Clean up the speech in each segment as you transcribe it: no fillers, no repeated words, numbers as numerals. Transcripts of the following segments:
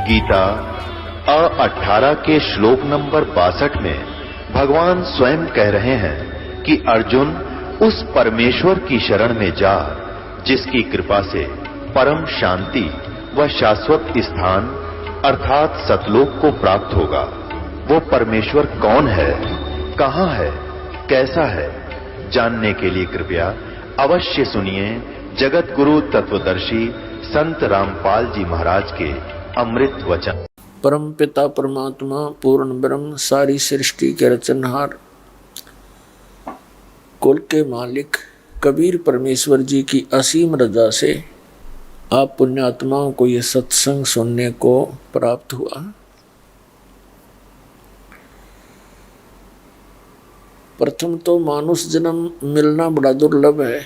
गीता 18 के श्लोक नंबर 62 में भगवान स्वयं कह रहे हैं कि अर्जुन उस परमेश्वर की शरण में जा जिसकी कृपा से परम शांति व शाश्वत स्थान अर्थात सतलोक को प्राप्त होगा। वो परमेश्वर कौन है, कहां है, कैसा है, जानने के लिए कृपया अवश्य सुनिए जगत गुरु तत्वदर्शी संत रामपाल जी महाराज के अमृत वचन। परम पिता परमात्मा पूर्ण ब्रह्म सारी सृष्टि के रचनहार कुल के मालिक कबीर परमेश्वर जी की असीम रजा से आप पुण्यात्माओं को ये सत्संग सुनने को प्राप्त हुआ। प्रथम तो मानुष जन्म मिलना बड़ा दुर्लभ है।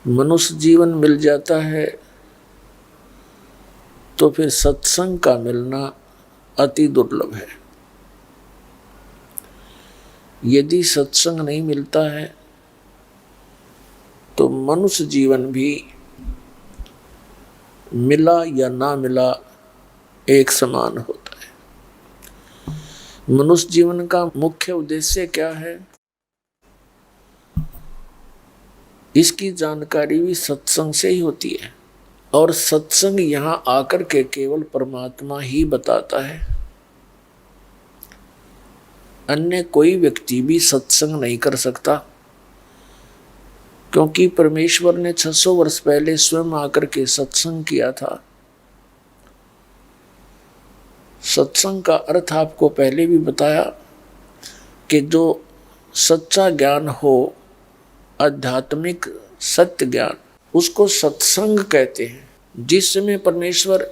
मनुष्य जीवन मिल जाता है तो फिर सत्संग का मिलना अति दुर्लभ है। यदि सत्संग नहीं मिलता है तो मनुष्य जीवन भी मिला या ना मिला एक समान होता है। मनुष्य जीवन का मुख्य उद्देश्य क्या है, इसकी जानकारी भी सत्संग से ही होती है। और सत्संग यहाँ आकर के केवल परमात्मा ही बताता है। अन्य कोई व्यक्ति भी सत्संग नहीं कर सकता, क्योंकि परमेश्वर ने 600 वर्ष पहले स्वयं आकर के सत्संग किया था। सत्संग का अर्थ आपको पहले भी बताया कि जो सच्चा ज्ञान हो, आध्यात्मिक सत्य ज्ञान, उसको सत्संग कहते हैं। जिस समय परमेश्वर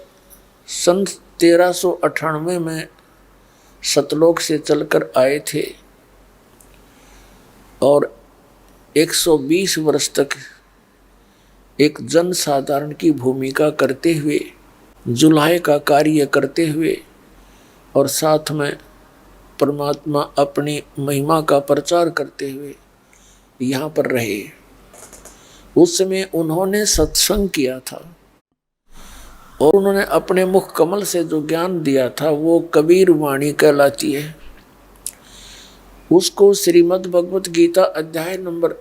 सन 1398 में सतलोक से चलकर आए थे और 120 वर्ष तक एक जन साधारण की भूमिका करते हुए, जुलाहे का कार्य करते हुए और साथ में परमात्मा अपनी महिमा का प्रचार करते हुए यहाँ पर रहे, उस समय उन्होंने सत्संग किया था और उन्होंने अपने मुख कमल से जो ज्ञान दिया था वो कबीर वाणी कहलाती है। उसको श्रीमद् भगवत गीता अध्याय नंबर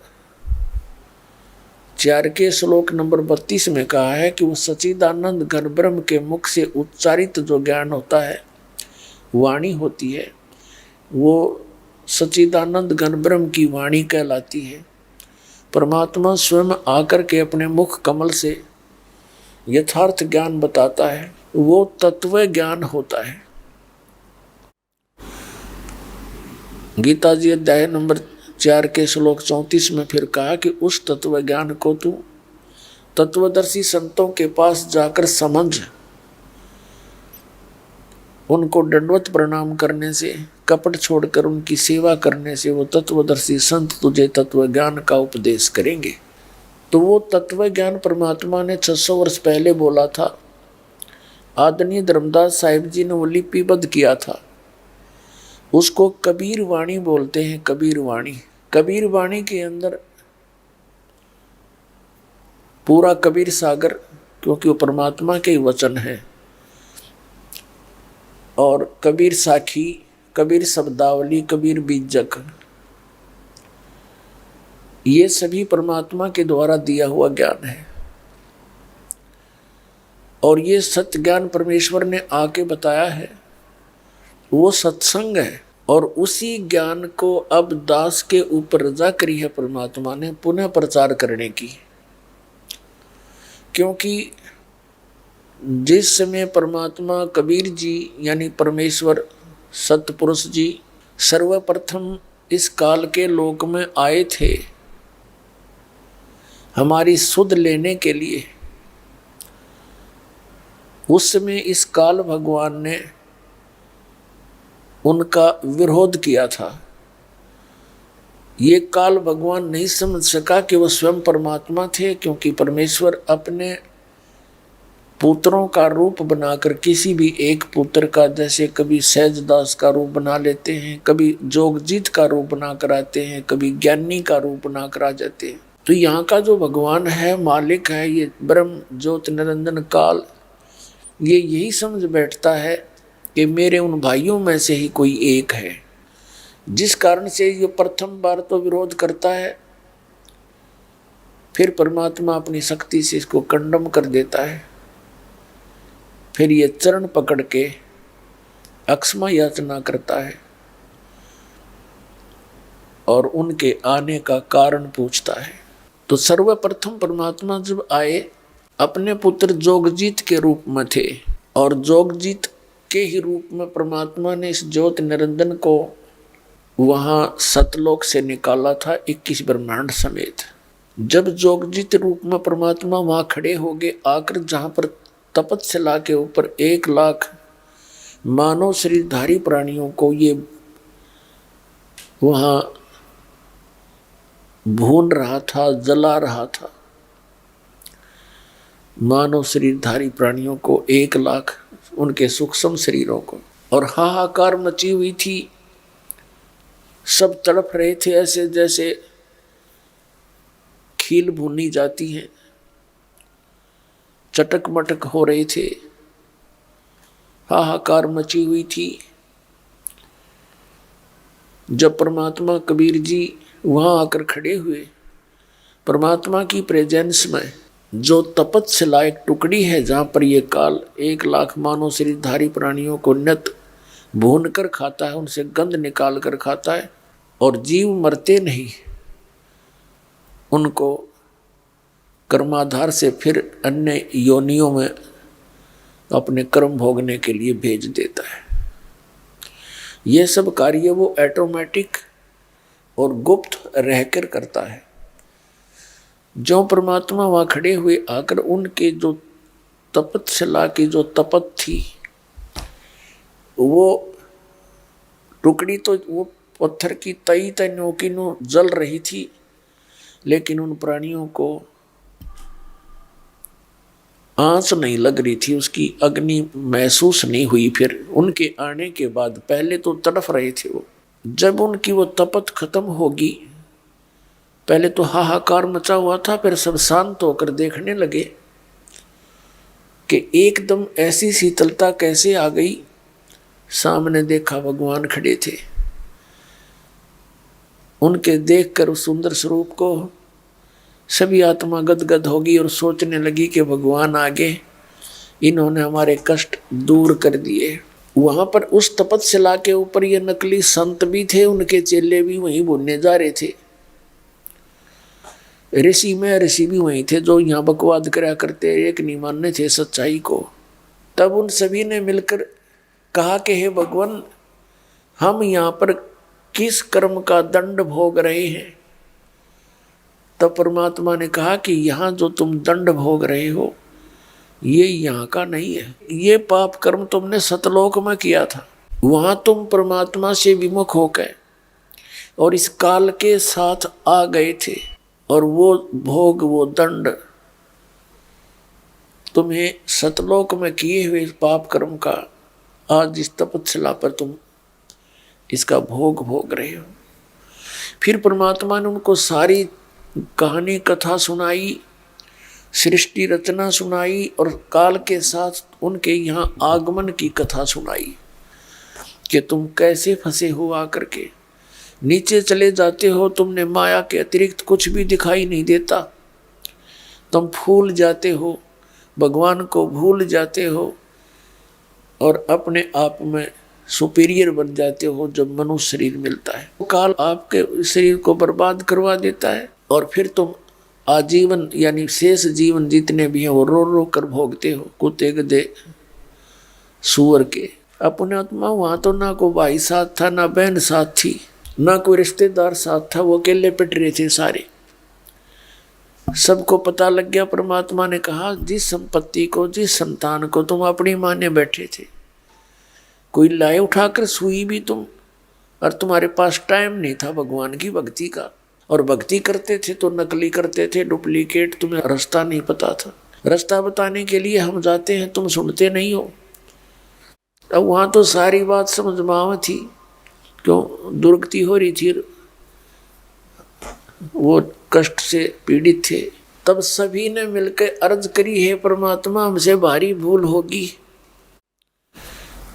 4 के श्लोक नंबर 32 में कहा है कि वो सच्चिदानंद घन ब्रह्म के मुख से उच्चारित जो ज्ञान होता है, वाणी होती है, वो सच्चिदानंद घन ब्रह्म की वाणी कहलाती है। परमात्मा स्वयं आकर के अपने मुख कमल से यथार्थ ज्ञान बताता है, वो तत्व ज्ञान होता है। गीता जी अध्याय नंबर 4 के श्लोक 34 में फिर कहा कि उस तत्व ज्ञान को तू तत्वदर्शी संतों के पास जाकर समझ। उनको दंडवत प्रणाम करने से, कपट छोड़कर उनकी सेवा करने से वो तत्वदर्शी संत तुझे तत्व ज्ञान का उपदेश करेंगे। तो वो तत्व ज्ञान परमात्मा ने 600 वर्ष पहले बोला था। आदरणीय धर्मदास साहिब जी ने वो लिपिबद्ध किया था। उसको कबीर वाणी बोलते हैं। कबीर वाणी, कबीर वाणी के अंदर पूरा कबीर सागर, क्योंकि वो परमात्मा के वचन है, और कबीर साखी, कबीर शब्दावली, कबीर बीजक, ये सभी परमात्मा के द्वारा दिया हुआ ज्ञान है। और ये सत्य ज्ञान परमेश्वर ने आके बताया है, वो सत्संग है। और उसी ज्ञान को अब दास के ऊपर रजा करी है परमात्मा ने पुनः प्रचार करने की। क्योंकि जिस समय परमात्मा कबीर जी यानी परमेश्वर सतपुरुष जी सर्वप्रथम इस काल के लोक में आए थे हमारी सुध लेने के लिए, उस समय इस काल भगवान ने उनका विरोध किया था। ये काल भगवान नहीं समझ सका कि वह स्वयं परमात्मा थे, क्योंकि परमेश्वर अपने पुत्रों का रूप बनाकर किसी भी एक पुत्र का, जैसे कभी सहजदास का रूप बना लेते हैं, कभी जोगजीत का रूप बनाकर आते हैं, कभी ज्ञानी का रूप बनाकर आ जाते हैं। तो यहाँ का जो भगवान है, मालिक है, ये ब्रह्म ज्योत निरंजन काल, ये यही समझ बैठता है कि मेरे उन भाइयों में से ही कोई एक है, जिस कारण से ये प्रथम बार तो विरोध करता है, फिर परमात्मा अपनी शक्ति से इसको कंडम कर देता है। फिर ये चरण पकड़ के अक्षमा याचना करता है और उनके आने का कारण पूछता है। तो सर्वप्रथम परमात्मा जब आए अपने पुत्र जोगजीत के रूप में थे, और जोगजीत के ही रूप में परमात्मा ने इस ज्योत निरंजन को वहां सतलोक से निकाला था 21 ब्रह्मांड समेत। जब जोगजीत रूप में परमात्मा वहां खड़े हो गए आकर, जहां पर तपस्या के ऊपर 1 लाख मानव शरीरधारी प्राणियों को ये वहां भून रहा था, जला रहा था, मानव शरीरधारी प्राणियों को 1 लाख उनके सूक्ष्म शरीरों को, और हाहाकार मची हुई थी। सब तड़प रहे थे ऐसे जैसे खील भूनी जाती है, चटक मटक हो रहे थे, हाहाकार मची हुई थी। जब परमात्मा कबीर जी वहां आकर खड़े हुए, परमात्मा की प्रेजेंस में जो तपस्या एक टुकड़ी है, जहां पर ये काल 1 लाख मानव शरीरधारी प्राणियों को नित भून कर खाता है, उनसे गंध निकाल कर खाता है, और जीव मरते नहीं, उनको कर्माधार से फिर अन्य योनियों में अपने कर्म भोगने के लिए भेज देता है। यह सब कार्य वो ऑटोमेटिक और गुप्त रहकर करता है। जो परमात्मा वहां खड़े हुए आकर उनके जो तपस्या की जो तपत थी, वो टुकड़ी तो वो पत्थर की तई तनों की नो जल रही थी, लेकिन उन प्राणियों को आंच नहीं लग रही थी, उसकी अग्नि महसूस नहीं हुई। फिर उनके आने के बाद पहले तो तड़फ रहे थे वो, जब उनकी वो तपत खत्म होगी, पहले तो हाहाकार मचा हुआ था, फिर सब शांत होकर देखने लगे कि एकदम ऐसी शीतलता कैसे आ गई। सामने देखा भगवान खड़े थे, उनके देखकर उस सुंदर स्वरूप को सभी आत्मा गदगद होगी और सोचने लगी कि भगवान आगे, इन्होंने हमारे कष्ट दूर कर दिए। वहां पर उस तपस्या के ऊपर ये नकली संत भी थे, उनके चेले भी वहीं भुनने जा रहे थे। ऋषि भी वहीं थे जो यहाँ बकवाद करा करते, एक नहीं मानने थे सच्चाई को। तब उन सभी ने मिलकर कहा कि हे भगवान, हम यहाँ पर किस कर्म का दंड भोग रहे हैं? तब परमात्मा ने कहा कि यहाँ जो तुम दंड भोग रहे हो, ये यहाँ का नहीं है। ये पाप कर्म तुमने सतलोक में किया था, वहां तुम परमात्मा से विमुख होकर और इस काल के साथ आ गए थे, और वो भोग, वो दंड तुम्हें सतलोक में किए हुए पाप कर्म का आज इस तपस्या पर तुम इसका भोग भोग रहे हो। फिर परमात्मा ने उनको सारी कहानी कथा सुनाई, सृष्टि रचना सुनाई, और काल के साथ उनके यहाँ आगमन की कथा सुनाई कि तुम कैसे फंसे हो आकर के, नीचे चले जाते हो, तुमने माया के अतिरिक्त कुछ भी दिखाई नहीं देता, तुम फूल जाते हो, भगवान को भूल जाते हो और अपने आप में सुपीरियर बन जाते हो जब मनुष्य शरीर मिलता है। वो काल आपके शरीर को बर्बाद करवा देता है और फिर तुम आजीवन यानी शेष जीवन जितने भी हैं वो रो रो कर भोगते हो, कुत्ते गधे सुअर के। अपने आत्मा वहां तो ना कोई भाई साथ था, ना बहन साथ थी, ना कोई रिश्तेदार साथ था, वो अकेले पिट रहे थे सारे। सबको पता लग गया। परमात्मा ने कहा, जिस संपत्ति को, जिस संतान को तुम अपनी माने बैठे थे, कोई लाए उठाकर सुई भी तुम, और तुम्हारे पास टाइम नहीं था भगवान की भक्ति का, और भक्ति करते थे तो नकली करते थे, डुप्लीकेट, तुम्हें रास्ता नहीं पता था। रास्ता बताने के लिए हम जाते हैं, तुम सुनते नहीं हो। अब वहाँ तो सारी बात समझ में आवा थी, क्यों दुर्गति हो रही थी, वो कष्ट से पीड़ित थे, तब सभी ने मिलकर अर्ज करी, है परमात्मा हमसे भारी भूल होगी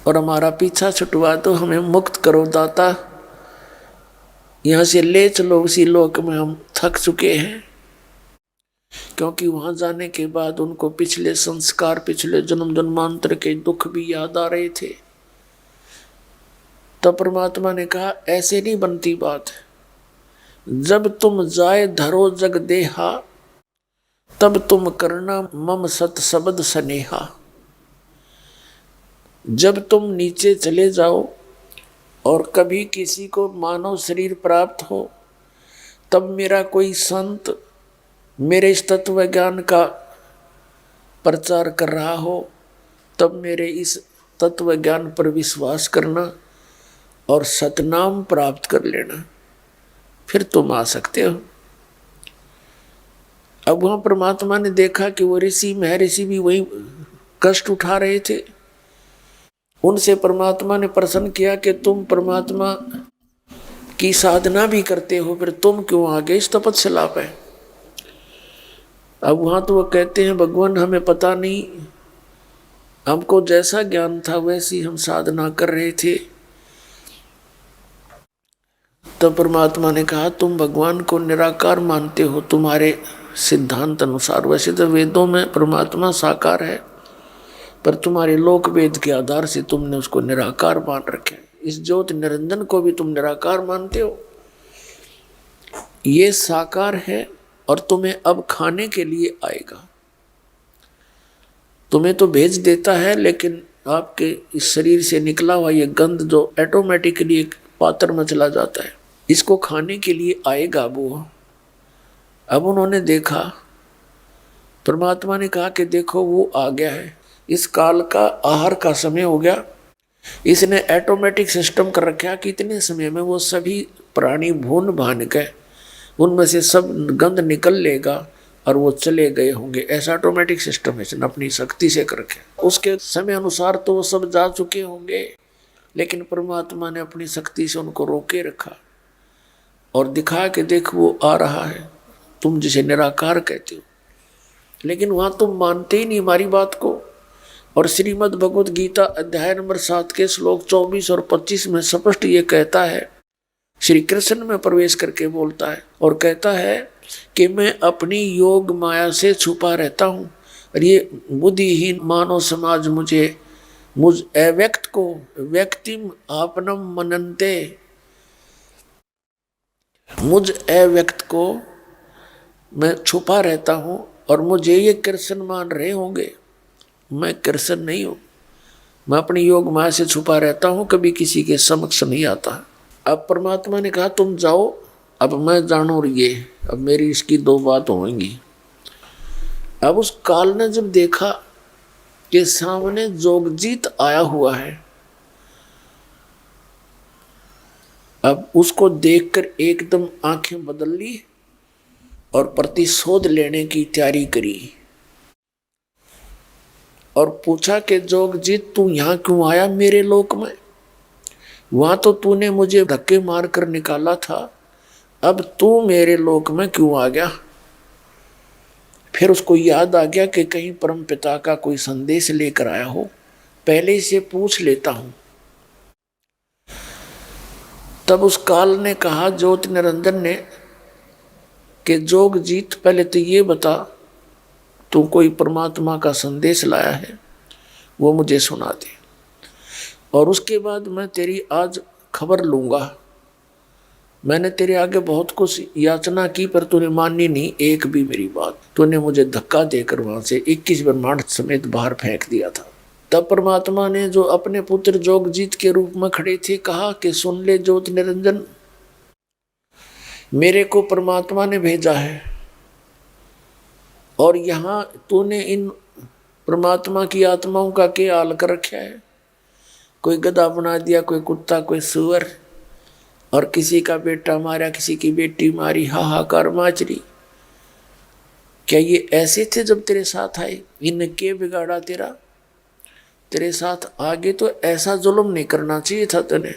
और हमारा पीछा छुटवा दो, हमें मुक्त करो दाता, यहाँ से ले चलो उसी लोक में, हम थक चुके हैं। क्योंकि वहां जाने के बाद उनको पिछले संस्कार, पिछले जन्म जन्मांतर के दुख भी याद आ रहे थे। तब परमात्मा ने कहा ऐसे नहीं बनती बात, जब तुम जाए धरो जग देहा, तब तुम करना मम सत शब्द स्नेहा। जब तुम नीचे चले जाओ और कभी किसी को मानव शरीर प्राप्त हो, तब मेरा कोई संत मेरे इस तत्व ज्ञान का प्रचार कर रहा हो, तब मेरे इस तत्व ज्ञान पर विश्वास करना और सतनाम प्राप्त कर लेना, फिर तुम आ सकते हो। अब वहां परमात्मा ने देखा कि वो ऋषि महर्षि भी वही कष्ट उठा रहे थे। उनसे परमात्मा ने प्रश्न किया कि तुम परमात्मा की साधना भी करते हो, फिर तुम क्यों आगे इस तपस्या पे। अब वहां तो वो कहते हैं भगवान हमें पता नहीं, हमको जैसा ज्ञान था वैसी हम साधना कर रहे थे। तो परमात्मा ने कहा तुम भगवान को निराकार मानते हो, तुम्हारे सिद्धांत अनुसार। वैसे तो वेदों में परमात्मा साकार है, पर तुम्हारे लोक वेद के आधार से तुमने उसको निराकार मान रखे। इस ज्योति निरंजन को भी तुम निराकार मानते हो, ये साकार है और तुम्हें अब खाने के लिए आएगा। तुम्हें तो भेज देता है, लेकिन आपके इस शरीर से निकला हुआ ये गंध जो ऑटोमेटिकली एक पात्र में चला जाता है, इसको खाने के लिए आएगा वो। अब उन्होंने देखा, परमात्मा ने कहा कि देखो वो आ गया है, इस काल का आहार का समय हो गया। इसने ऑटोमेटिक सिस्टम कर रखा कि इतने समय में वो सभी प्राणी भून भान के उनमें से सब गंध निकल लेगा और वो चले गए होंगे। ऐसा ऑटोमेटिक सिस्टम है, इसने अपनी शक्ति से कर रखे। उसके समय अनुसार तो वो सब जा चुके होंगे, लेकिन परमात्मा ने अपनी शक्ति से उनको रोके रखा और दिखाया कि देख वो आ रहा है, तुम जिसे निराकार कहते हो। लेकिन वहां तुम मानते ही नहीं हमारी बात को। और श्रीमद् भगवद गीता अध्याय नंबर 7 के श्लोक 24 और 25 में स्पष्ट ये कहता है, श्री कृष्ण में प्रवेश करके बोलता है और कहता है कि मैं अपनी योग माया से छुपा रहता हूँ और ये बुद्धिहीन मानव समाज मुझ अव्यक्त को व्यक्तिम आपनम मनन्ते, मुझ अव्यक्त को मैं छुपा रहता हूँ और मुझे ये कृष्ण मान रहे होंगे। मैं कृष्ण नहीं हूँ, मैं अपनी योग माया से छुपा रहता हूँ, कभी किसी के समक्ष नहीं आता। अब परमात्मा ने कहा तुम जाओ, अब मैं जानू ये, अब मेरी इसकी दो बात होंगी। अब उस काल ने जब देखा कि सामने जोगजीत आया हुआ है, अब उसको देखकर एकदम आंखें बदल ली और प्रतिशोध लेने की तैयारी करी और पूछा कि जोगजीत तू यहाँ क्यों आया मेरे लोक में? वहां तो तूने मुझे धक्के मार कर निकाला था, अब तू मेरे लोक में क्यों आ गया? फिर उसको याद आ गया कि कहीं परम पिता का कोई संदेश लेकर आया हो, पहले से पूछ लेता हूं। तब उस काल ने कहा ज्योति निरंजन ने कि जोगजीत पहले तो ये बता, तू कोई परमात्मा का संदेश लाया है वो मुझे सुना दे, और उसके बाद मैं तेरी आज खबर लूँगा। मैंने तेरे आगे बहुत कुछ याचना की पर तूने मानी नहीं एक भी मेरी बात। तूने मुझे धक्का देकर वहाँ से 21 ब्रह्मांड समेत बाहर फेंक दिया था। तब परमात्मा ने जो अपने पुत्र जोगजीत के रूप में खड़े थे कहा कि सुन ले ज्योति निरंजन, मेरे को परमात्मा ने भेजा है और यहाँ तूने इन परमात्मा की आत्माओं का क्या हाल कर रखा है। कोई गधा बना दिया, कोई कुत्ता, कोई सुअर, और किसी का बेटा मारा, किसी की बेटी मारी, हाहाकार माचरी। क्या ये ऐसे थे जब तेरे साथ आए? इनने क्या बिगाड़ा तेरा? तेरे साथ आगे तो ऐसा जुल्म नहीं करना चाहिए था तूने।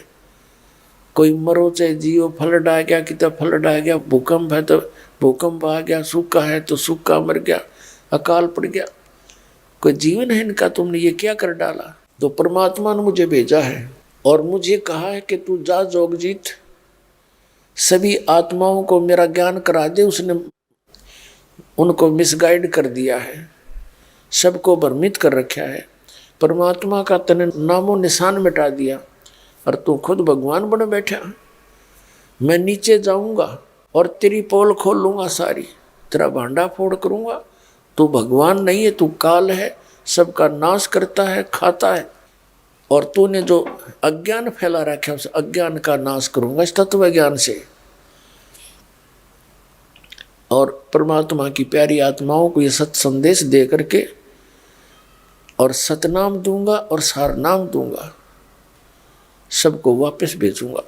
कोई मरो चाहे जियो, फ्लड आ गया कि तो फ्लड आ गया, भूकंप है तो भूकंप आ गया, सूखा है तो सूखा मर गया, अकाल पड़ गया। कोई जीवन है इनका? तुमने ये क्या कर डाला? तो परमात्मा ने मुझे भेजा है और मुझे कहा है कि तू जा जोगजीत, सभी आत्माओं को मेरा ज्ञान करा दे। उसने उनको मिसगाइड कर दिया है, सबको भ्रमित कर रखा है, परमात्मा का तने नामो निशान मिटा दिया और तू खुद भगवान बन बैठा। मैं नीचे जाऊंगा और तेरी पोल खोल लूंगा सारी, तेरा भांडा फोड़ करूंगा। तू भगवान नहीं है, तू काल है, सबका नाश करता है, खाता है। और तूने जो अज्ञान फैला रखा है उस अज्ञान का नाश करूंगा इस तत्व ज्ञान से। और परमात्मा की प्यारी आत्माओं को ये सत संदेश दे करके और सतनाम दूंगा और सार नाम दूंगा, सबको वापस भेजूंगा।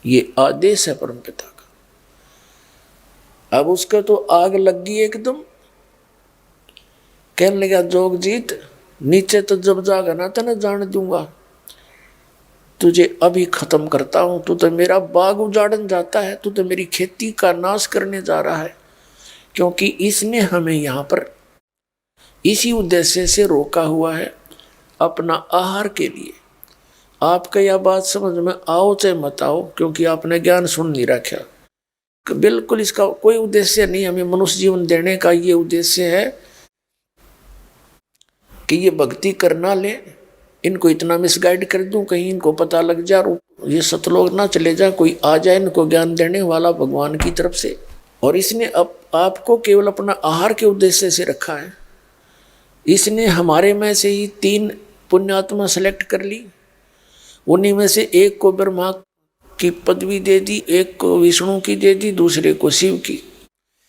ये आदेश है परमपिता का। अब उसका तो आग लग गई एकदम, कहने लगा जोगजीत नीचे तो जब जागा ना तो न जान दूंगा, तुझे अभी खत्म करता हूं। तू तो मेरा बाग उजाड़न जाता है, तू तो मेरी खेती का नाश करने जा रहा है। क्योंकि इसने हमें यहाँ पर इसी उद्देश्य से रोका हुआ है, अपना आहार के लिए। आपका यह बात समझ में आओ चाहे मत आओ, क्योंकि आपने ज्ञान सुन नहीं रखा। बिल्कुल इसका कोई उद्देश्य नहीं, हमें मनुष्य जीवन देने का ये उद्देश्य है कि ये भक्ति करना ले, इनको इतना मिसगाइड कर दूं कहीं इनको पता लग जा, ये सतलोक ना चले जा, कोई आ जाए इनको ज्ञान देने वाला भगवान की तरफ से। और इसने अब आपको केवल अपना आहार के उद्देश्य से रखा है। इसने हमारे में से ही 3 पुण्यात्मा सेलेक्ट कर ली, उन्हीं में से एक को ब्रह्मा की पदवी दे दी, एक को विष्णु की दे दी, दूसरे को शिव की।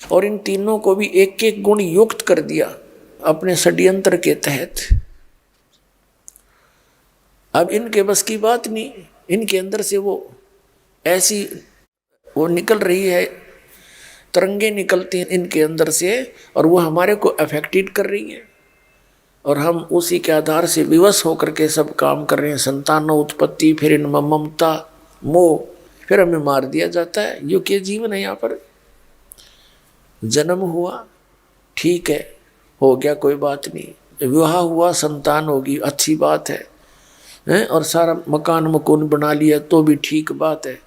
और इन तीनों को भी एक एक गुण युक्त कर दिया अपने षड्यंत्र के तहत। अब इनके बस की बात नहीं, इनके अंदर से वो ऐसी वो निकल रही है, तरंगे निकलती हैं इनके अंदर से और वो हमारे को अफेक्टेड कर रही है। और हम उसी के आधार से विवश होकर के सब काम कर रहे हैं। संतानों उत्पत्ति, फिर इनमें ममता मोह, फिर हमें मार दिया जाता है। यो के जीवन है। यहाँ पर जन्म हुआ ठीक है, हो गया कोई बात नहीं, विवाह हुआ संतान होगी अच्छी बात है, और सारा मकान मकून बना लिया तो भी ठीक बात है।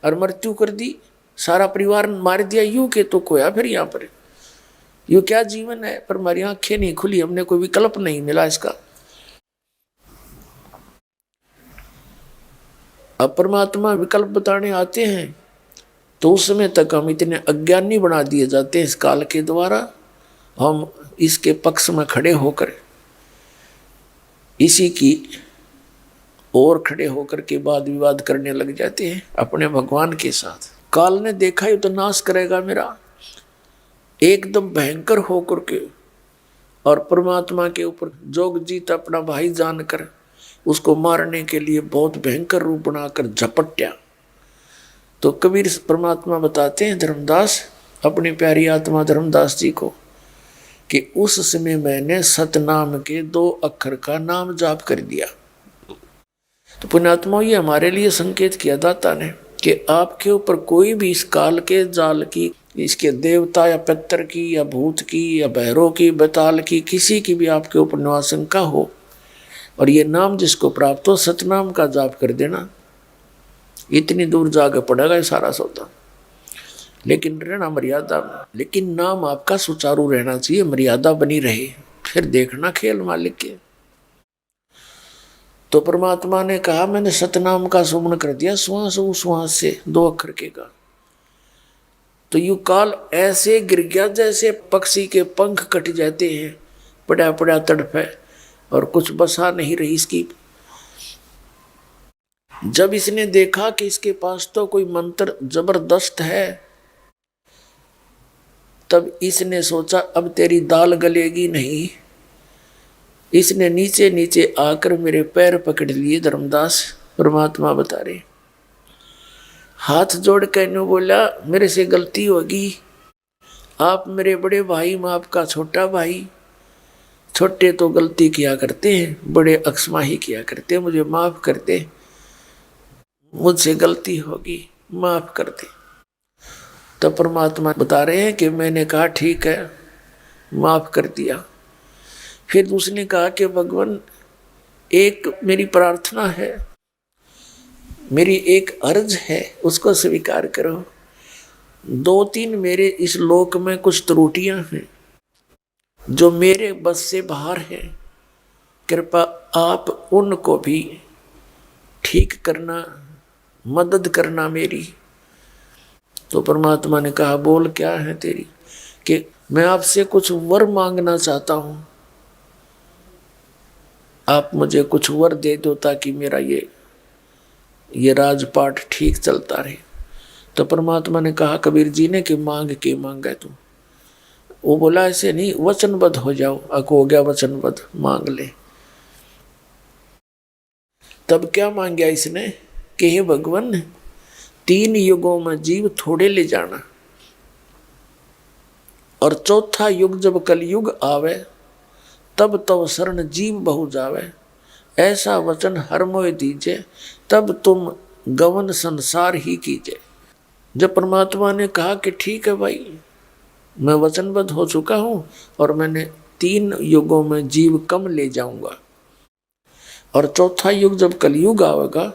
और मृत्यु कर दी, सारा परिवार मार दिया, यूं के तो खोया। फिर यहाँ पर यू क्या जीवन है? पर हमारी आंखें नहीं खुली, हमने कोई विकल्प नहीं मिला इसका। अब परमात्मा विकल्प बताने आते हैं तो उस समय तक हम इतने अज्ञानी बना दिए जाते हैं इस काल के द्वारा। हम इसके पक्ष में खड़े होकर इसी की ओर खड़े होकर के वाद विवाद करने लग जाते हैं अपने भगवान के साथ। काल ने देखा ये तो नाश करेगा मेरा, एकदम भयंकर होकर के, और परमात्मा के ऊपर जोगजीत अपना भाई जानकर उसको मारने के लिए बहुत भयंकर रूप बनाकर झपट्या। तो कबीर परमात्मा बताते हैं धर्मदास, अपनी प्यारी आत्मा धर्मदास जी को, कि उस समय मैंने सतनाम के 2 अक्षर का नाम जाप कर दिया। तो पुण्यात्मा ये हमारे लिए संकेत किया दाता ने कि आपके ऊपर कोई भी इस काल के जाल की, इसके देवता या पितर की या भूत की या भैरव की बताल की, किसी की भी आपके ऊपर निवाशंका हो और ये नाम जिसको प्राप्त हो, सतनाम का जाप कर देना, इतनी दूर जाकर पड़ेगा ये सारा सौदा। लेकिन रहना मर्यादा में, लेकिन नाम आपका सुचारू रहना चाहिए, मर्यादा बनी रहे, फिर देखना खेल मालिक के। तो परमात्मा ने कहा मैंने सतनाम का सुमन कर दिया, श्वास उश्वास से 2 अक्षर के का। तो यू काल ऐसे गिर गया जैसे पक्षी के पंख कट जाते हैं, पड़ा पड़ा तड़पे और कुछ बसा नहीं रही इसकी। जब इसने देखा कि इसके पास तो कोई मंत्र जबरदस्त है, तब इसने सोचा अब तेरी दाल गलेगी नहीं। इसने नीचे नीचे आकर मेरे पैर पकड़ लिए। धर्मदास परमात्मा बता रहे, हाथ जोड़ कर बोला मेरे से गलती होगी, आप मेरे बड़े भाई, मैं आपका छोटा भाई, छोटे तो गलती किया करते हैं, बड़े अक्समाही किया करते हैं, मुझे माफ कर दे। मुझसे गलती होगी, माफ कर दी। तो परमात्मा बता रहे हैं कि मैंने कहा ठीक है, माफ कर दिया। फिर उसने कहा कि भगवान एक मेरी प्रार्थना है, मेरी एक अर्ज है, उसको स्वीकार करो। 2-3 मेरे इस लोक में कुछ त्रुटियां हैं जो मेरे बस से बाहर हैं, कृपा आप उनको भी ठीक करना, मदद करना मेरी। तो परमात्मा ने कहा बोल क्या है तेरी? कि मैं आपसे कुछ वर मांगना चाहता हूं, आप मुझे कुछ वर दे दो ताकि मेरा ये राजपाट ठीक चलता रहे। तो परमात्मा ने कहा कबीर जी ने कि मांग के मांगा तू? वो बोला ऐसे नहीं, वचनबद्ध हो जाओ। हो गया वचनबद्ध, मांग ले। तब क्या मांगा इसने कि हे भगवान 3 युगों में जीव थोड़े ले जाना, और 4था युग जब कलयुग आवे तब तब शरण जीव बहु जावे, ऐसा वचन हर मोह दीजे, तब तुम गवन संसार ही कीजिए। जब परमात्मा ने कहा कि ठीक है भाई, मैं वचनबद्ध हो चुका हूं और मैंने 3 युगों में जीव कम ले जाऊंगा, और 4था युग जब कलयुग आवेगा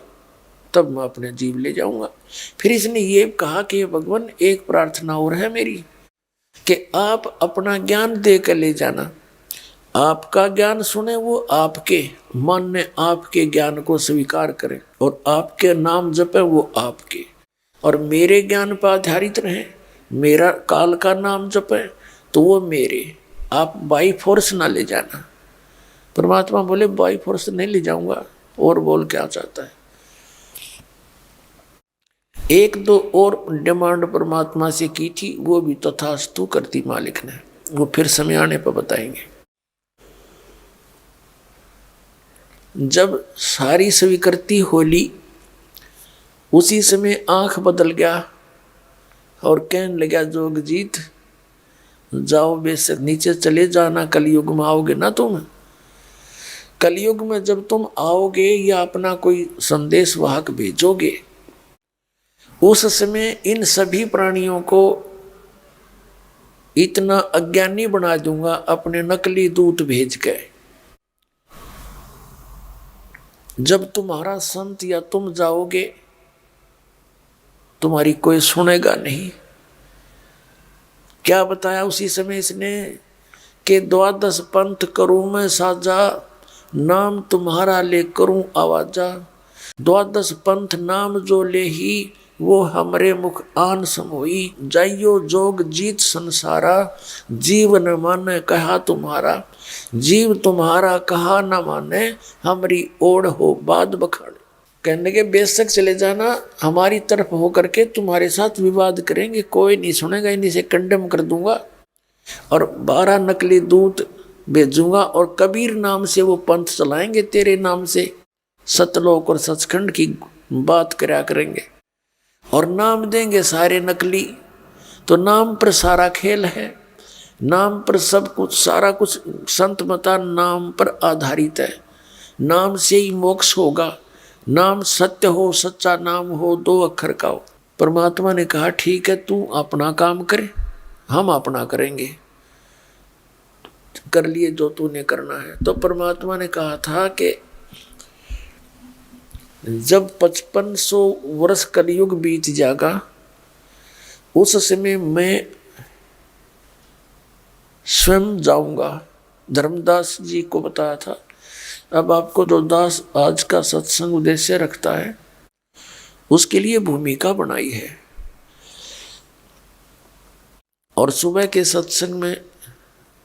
तब मैं अपने जीव ले जाऊंगा। फिर इसने ये कहा कि भगवान एक प्रार्थना और है मेरी कि आप अपना ज्ञान दे कर ले जाना, आपका ज्ञान सुने, वो आपके मन में आपके ज्ञान को स्वीकार करें और आपके नाम जपे वो आपके, और मेरे ज्ञान पर आधारित रहे, मेरा काल का नाम जपे तो वो मेरे, आप बाई फोर्स ना ले जाना। परमात्मा बोले बाई फोर्स नहीं ले जाऊंगा। और बोल क्या चाहता है? 1-2 और डिमांड परमात्मा से की थी, वो भी तथास्तु करती मालिक ने, वो फिर समय आने पर बताएंगे। जब सारी स्वीकृति होली, उसी समय आंख बदल गया और कहने लगा जोगजीत जाओ बेशक नीचे चले जाना, कलयुग में आओगे ना तुम। कलयुग में जब तुम आओगे या अपना कोई संदेश वाहक भेजोगे, उस समय इन सभी प्राणियों को इतना अज्ञानी बना दूंगा अपने नकली दूत भेज के। जब तुम्हारा संत या तुम जाओगे तुम्हारी कोई सुनेगा नहीं। क्या बताया उसी समय इसने कि 12 पंथ करूं मैं साजा, नाम तुम्हारा ले करूं आवाजा। 12 पंथ नाम जो ले ही, वो हमरे मुख आन समोई। जाइयो जोग जीत संसारा, जीव न माने कहा तुम्हारा। जीव तुम्हारा कहा न माने, हमारी ओढ़ हो बाद बखाड़े। कहने के बेशक चले जाना, हमारी तरफ होकर के तुम्हारे साथ विवाद करेंगे, कोई नहीं सुनेगा, इन्हीं से कंडेम कर दूंगा और 12 नकली दूत भेजूंगा और कबीर नाम से वो पंथ चलाएंगे, तेरे नाम से सतलोक और सचखंड की बात करा करेंगे और नाम देंगे सारे नकली। तो नाम पर सारा खेल है, नाम पर सब कुछ, सारा कुछ संत मता नाम पर आधारित है। नाम से ही मोक्ष होगा, नाम सत्य हो, सच्चा नाम हो, 2 अक्षर का हो। परमात्मा ने कहा ठीक है तू अपना काम करे, हम अपना करेंगे, कर लिए जो तूने करना है। तो परमात्मा ने कहा था कि जब 5500 वर्ष कलयुग बीत जाएगा, उस समय मैं स्वयं जाऊंगा। धर्मदास जी को बताया था। अब आपको जो दास आज का सत्संग उद्देश्य रखता है, उसके लिए भूमिका बनाई है। और सुबह के सत्संग में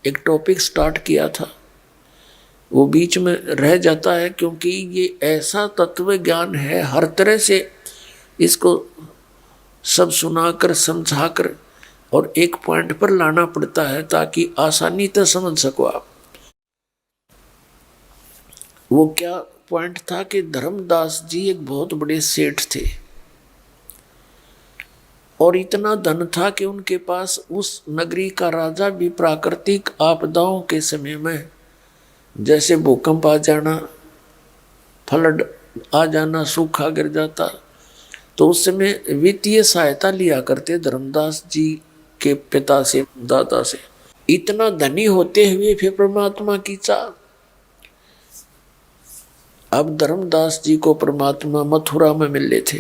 एक टॉपिक स्टार्ट किया था, वो बीच में रह जाता है क्योंकि ये ऐसा तत्व ज्ञान है, हर तरह से इसको सब सुनाकर समझाकर और एक पॉइंट पर लाना पड़ता है ताकि आसानी से समझ सको आप। वो क्या पॉइंट था कि धर्मदास जी एक बहुत बड़े सेठ थे और इतना धन था कि उनके पास उस नगरी का राजा भी प्राकृतिक आपदाओं के समय में, जैसे भूकंप आ जाना, फ्लड आ जाना, सूखा गिर जाता, तो उस समय वित्तीय सहायता लिया करते धर्मदास जी के पिता से, दादा से। इतना धनी होते हुए फिर परमात्मा की चाह। अब धर्मदास जी को परमात्मा मथुरा में मिले थे।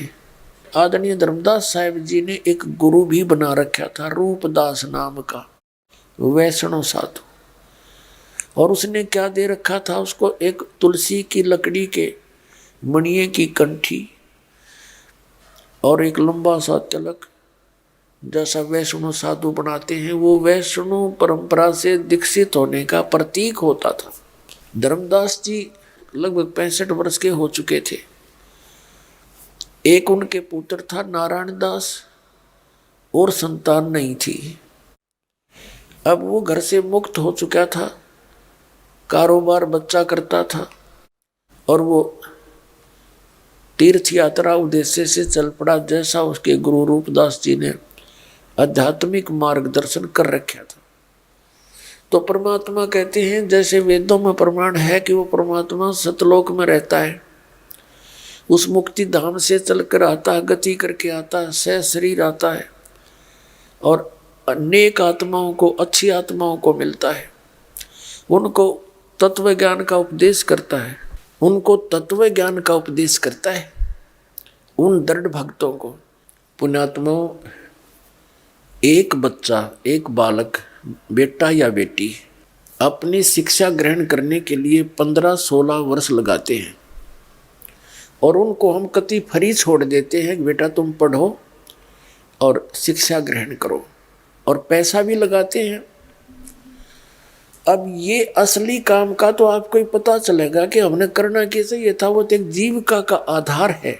आदरणीय धर्मदास साहिब जी ने एक गुरु भी बना रखा था, रूपदास नाम का वैष्णव साधु। और उसने क्या दे रखा था उसको, एक तुलसी की लकड़ी के मणिये की कंठी और एक लंबा सा तिलक, जैसा वैष्णव साधु बनाते हैं, वो वैष्णव परंपरा से दीक्षित होने का प्रतीक होता था। धर्मदास जी लगभग 65 वर्ष के हो चुके थे। एक उनके पुत्र था नारायण दास, और संतान नहीं थी। अब वो घर से मुक्त हो चुका था, कारोबार बच्चा करता था, और वो तीर्थ यात्रा उद्देश्य से चल पड़ा, जैसा उसके गुरु रूपदास जी ने आध्यात्मिक मार्गदर्शन कर रखा था। तो परमात्मा कहते हैं, जैसे वेदों में प्रमाण है कि वो परमात्मा सतलोक में रहता है, उस मुक्ति धाम से चलकर आता है, गति करके आता है, सह शरीर आता है और अनेक आत्माओं को, अच्छी आत्माओं को मिलता है, उनको तत्व ज्ञान का उपदेश करता है, उनको तत्व ज्ञान का उपदेश करता है, उन दृढ़ भक्तों को। पुण्यात्माओं, एक बच्चा, एक बालक, बेटा या बेटी अपनी शिक्षा ग्रहण करने के लिए 15-16 वर्ष लगाते हैं, और उनको हम कति फ्री छोड़ देते हैं, बेटा तुम पढ़ो और शिक्षा ग्रहण करो, और पैसा भी लगाते हैं। अब ये असली काम का तो आपको ही पता चलेगा कि हमने करना कैसे। ये था वो तो एक जीविका का आधार है,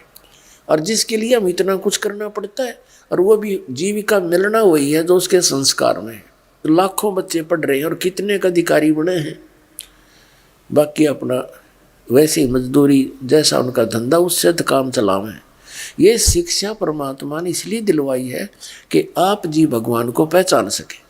और जिसके लिए हम इतना कुछ करना पड़ता है, और वो भी जीविका मिलना वही है जो उसके संस्कार में है। लाखों बच्चे पढ़ रहे हैं और कितने का अधिकारी बने हैं, बाकी अपना वैसे ही मजदूरी जैसा उनका धंधा, उससे तो काम चलावे। ये शिक्षा परमात्मा ने इसलिए दिलवाई है कि आप जी भगवान को पहचान सके,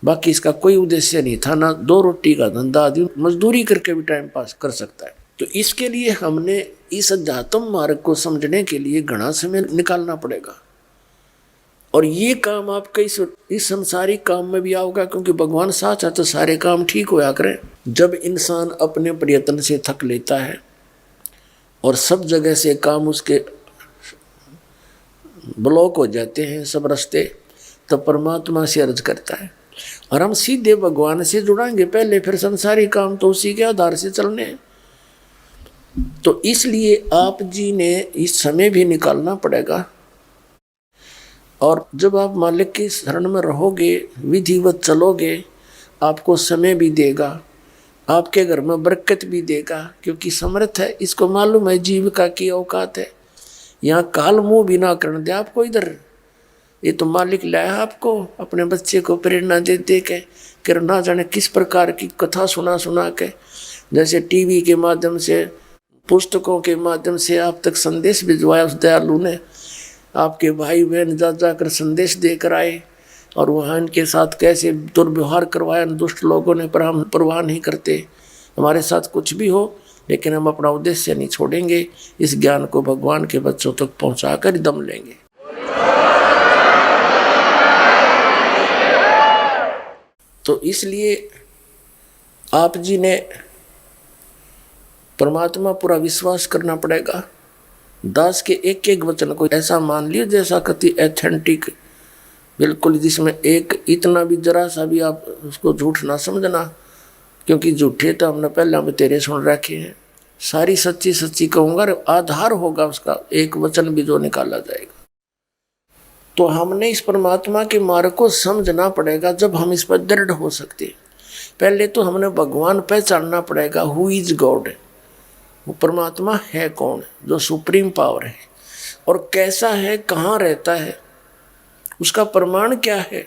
बाकी इसका कोई उद्देश्य नहीं था। ना 2 रोटी का धंधा आदमी मजदूरी करके भी टाइम पास कर सकता है। तो इसके लिए हमने इस अध्यात्म मार्ग को समझने के लिए घना समय निकालना पड़ेगा, और ये काम आपके इस संसारिक काम में भी आओगा, क्योंकि भगवान साथ है तो सारे काम ठीक होया करें। जब इंसान अपने प्रयत्न से थक लेता है और सब जगह से काम उसके ब्लॉक हो जाते हैं, सब रास्ते, तो परमात्मा से अर्ज करता है, और हम सीधे भगवान से जुड़ाएंगे पहले, फिर संसारी काम तो उसी के आधार से चलने हैं। तो इसलिए आप जी ने इस समय भी निकालना पड़ेगा, और जब आप मालिक की शरण में रहोगे, विधिवत चलोगे, आपको समय भी देगा, आपके घर में बरकत भी देगा, क्योंकि समर्थ है, इसको मालूम है जीविका की औकात है। यहाँ काल मुँह भी ना करने दे आपको इधर। ये तो मालिक लाया आपको अपने बच्चे को प्रेरणा दे दे के, कर ना जाने किस प्रकार की कथा सुना के, जैसे टीवी के माध्यम से, पुस्तकों के माध्यम से आप तक संदेश भिजवाया उस दयालु ने। आपके भाई बहन जाकर संदेश देकर आए, और वहाँ इनके साथ कैसे दुर्व्यवहार करवाया दुष्ट लोगों ने, पर हम परवाह नहीं करते। हमारे साथ कुछ भी हो, लेकिन हम अपना उद्देश्य नहीं छोड़ेंगे, इस ज्ञान को भगवान के बच्चों तक पहुँचाकर दम लेंगे। तो इसलिए आप जी ने परमात्मा पूरा विश्वास करना पड़ेगा। दास के एक एक वचन को ऐसा मान लियो जैसा कति एथेंटिक, बिल्कुल, जिसमें एक इतना भी जरा सा भी आप उसको झूठ ना समझना, क्योंकि झूठे तो हमने पहले में तेरे सुन रखे हैं। सारी सच्ची सच्ची कहूँगा, आधार होगा उसका एक वचन भी जो निकाला जाएगा। तो हमने इस परमात्मा के मार्ग को समझना पड़ेगा। जब हम इस पर दृढ़ हो सकते, पहले तो हमने भगवान पहचानना पड़ेगा, हु इज गॉड, वो परमात्मा है कौन, जो सुप्रीम पावर है, और कैसा है, कहाँ रहता है, उसका प्रमाण क्या है।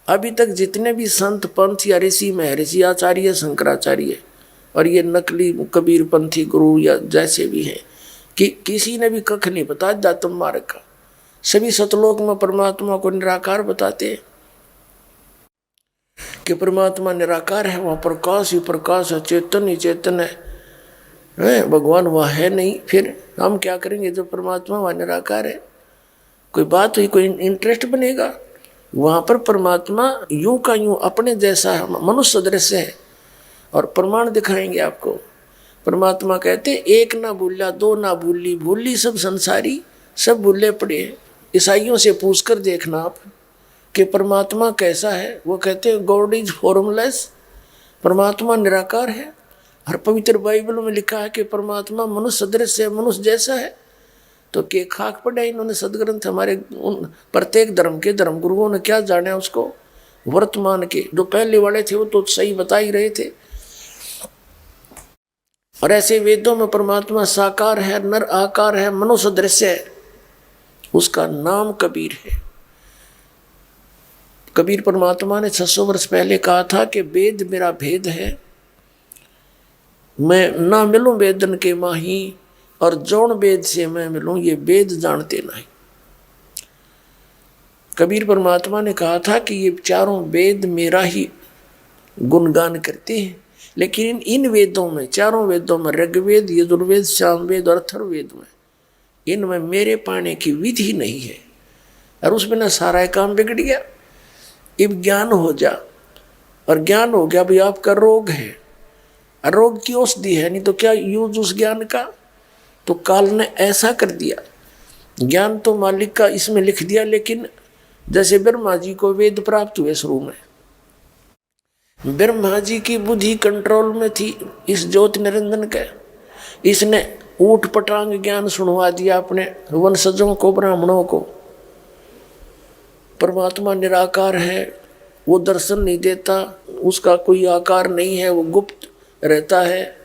अभी तक जितने भी संत पंथ या ऋषि महर्षि आचार्य शंकराचार्य और ये नकली कबीर पंथी गुरु या जैसे भी हैं, कि किसी ने भी कख नहीं बताया अध्यात्म मार्ग का। सभी सतलोक में परमात्मा को निराकार बताते हैं कि परमात्मा निराकार है, वहाँ प्रकाश ही प्रकाश है, चेतन ही चेतन है, भगवान वहाँ है नहीं। फिर हम क्या करेंगे जब परमात्मा वहाँ निराकार है। कोई बात हुई, कोई इंटरेस्ट बनेगा। वहां पर परमात्मा यूं का यूं अपने जैसा मनुष्य सदृश है। और प्रमाण दिखाएंगे आपको। परमात्मा कहते एक ना भूला दो ना भूली, भूली सब संसारी, सब भूले पड़े। ईसाइयों से पूछकर देखना आप कि परमात्मा कैसा है। वो कहते हैं गॉड इज फॉर्मलेस, परमात्मा निराकार है। और पवित्र बाइबल में लिखा है कि परमात्मा मनुष्य सदृश है, मनुष्य जैसा है। तो के खाक पड़ा इन्होंने सदग्रंथ हमारे उन प्रत्येक धर्म के धर्म गुरुओं ने क्या जाना उसको। वर्तमान के जो पहले वाले थे वो तो सही बता ही रहे थे। और ऐसे वेदों में परमात्मा साकार है, नर आकार है, मनुष्य दृश्य है। उसका नाम कबीर है। कबीर परमात्मा ने 600 वर्ष पहले कहा था कि वेद मेरा भेद है, मैं ना मिलूं वेदन के माही, और जौन वेद से मैं मिलूं ये वेद जानते नहीं। कबीर परमात्मा ने कहा था कि ये चारों वेद मेरा ही गुणगान करते हैं। लेकिन इन वेदों में, चारों वेदों में, ऋग्वेद, यजुर्वेद, सामवेद और अथर्ववेद में, इनमें मेरे पाने की विधि नहीं है। और उसमें ना सारा काम बिगड़ गया। अब ज्ञान हो जा, और ज्ञान हो गया भाई आपका रोग है, और रोग की औषधि है, नहीं तो क्या यूज उस ज्ञान का। तो काल ने ऐसा कर दिया, ज्ञान तो मालिक का इसमें लिख दिया। लेकिन जैसे ब्रह्मा जी को वेद प्राप्त हुए शुरू में, ब्रह्मा जी की बुद्धि कंट्रोल में थी इस ज्योति निरंजन के। इसने ऊट पटांग ज्ञान सुनवा दिया अपने वंशजों को, ब्राह्मणों को। परमात्मा निराकार है, वो दर्शन नहीं देता, उसका कोई आकार नहीं है, वो गुप्त रहता है।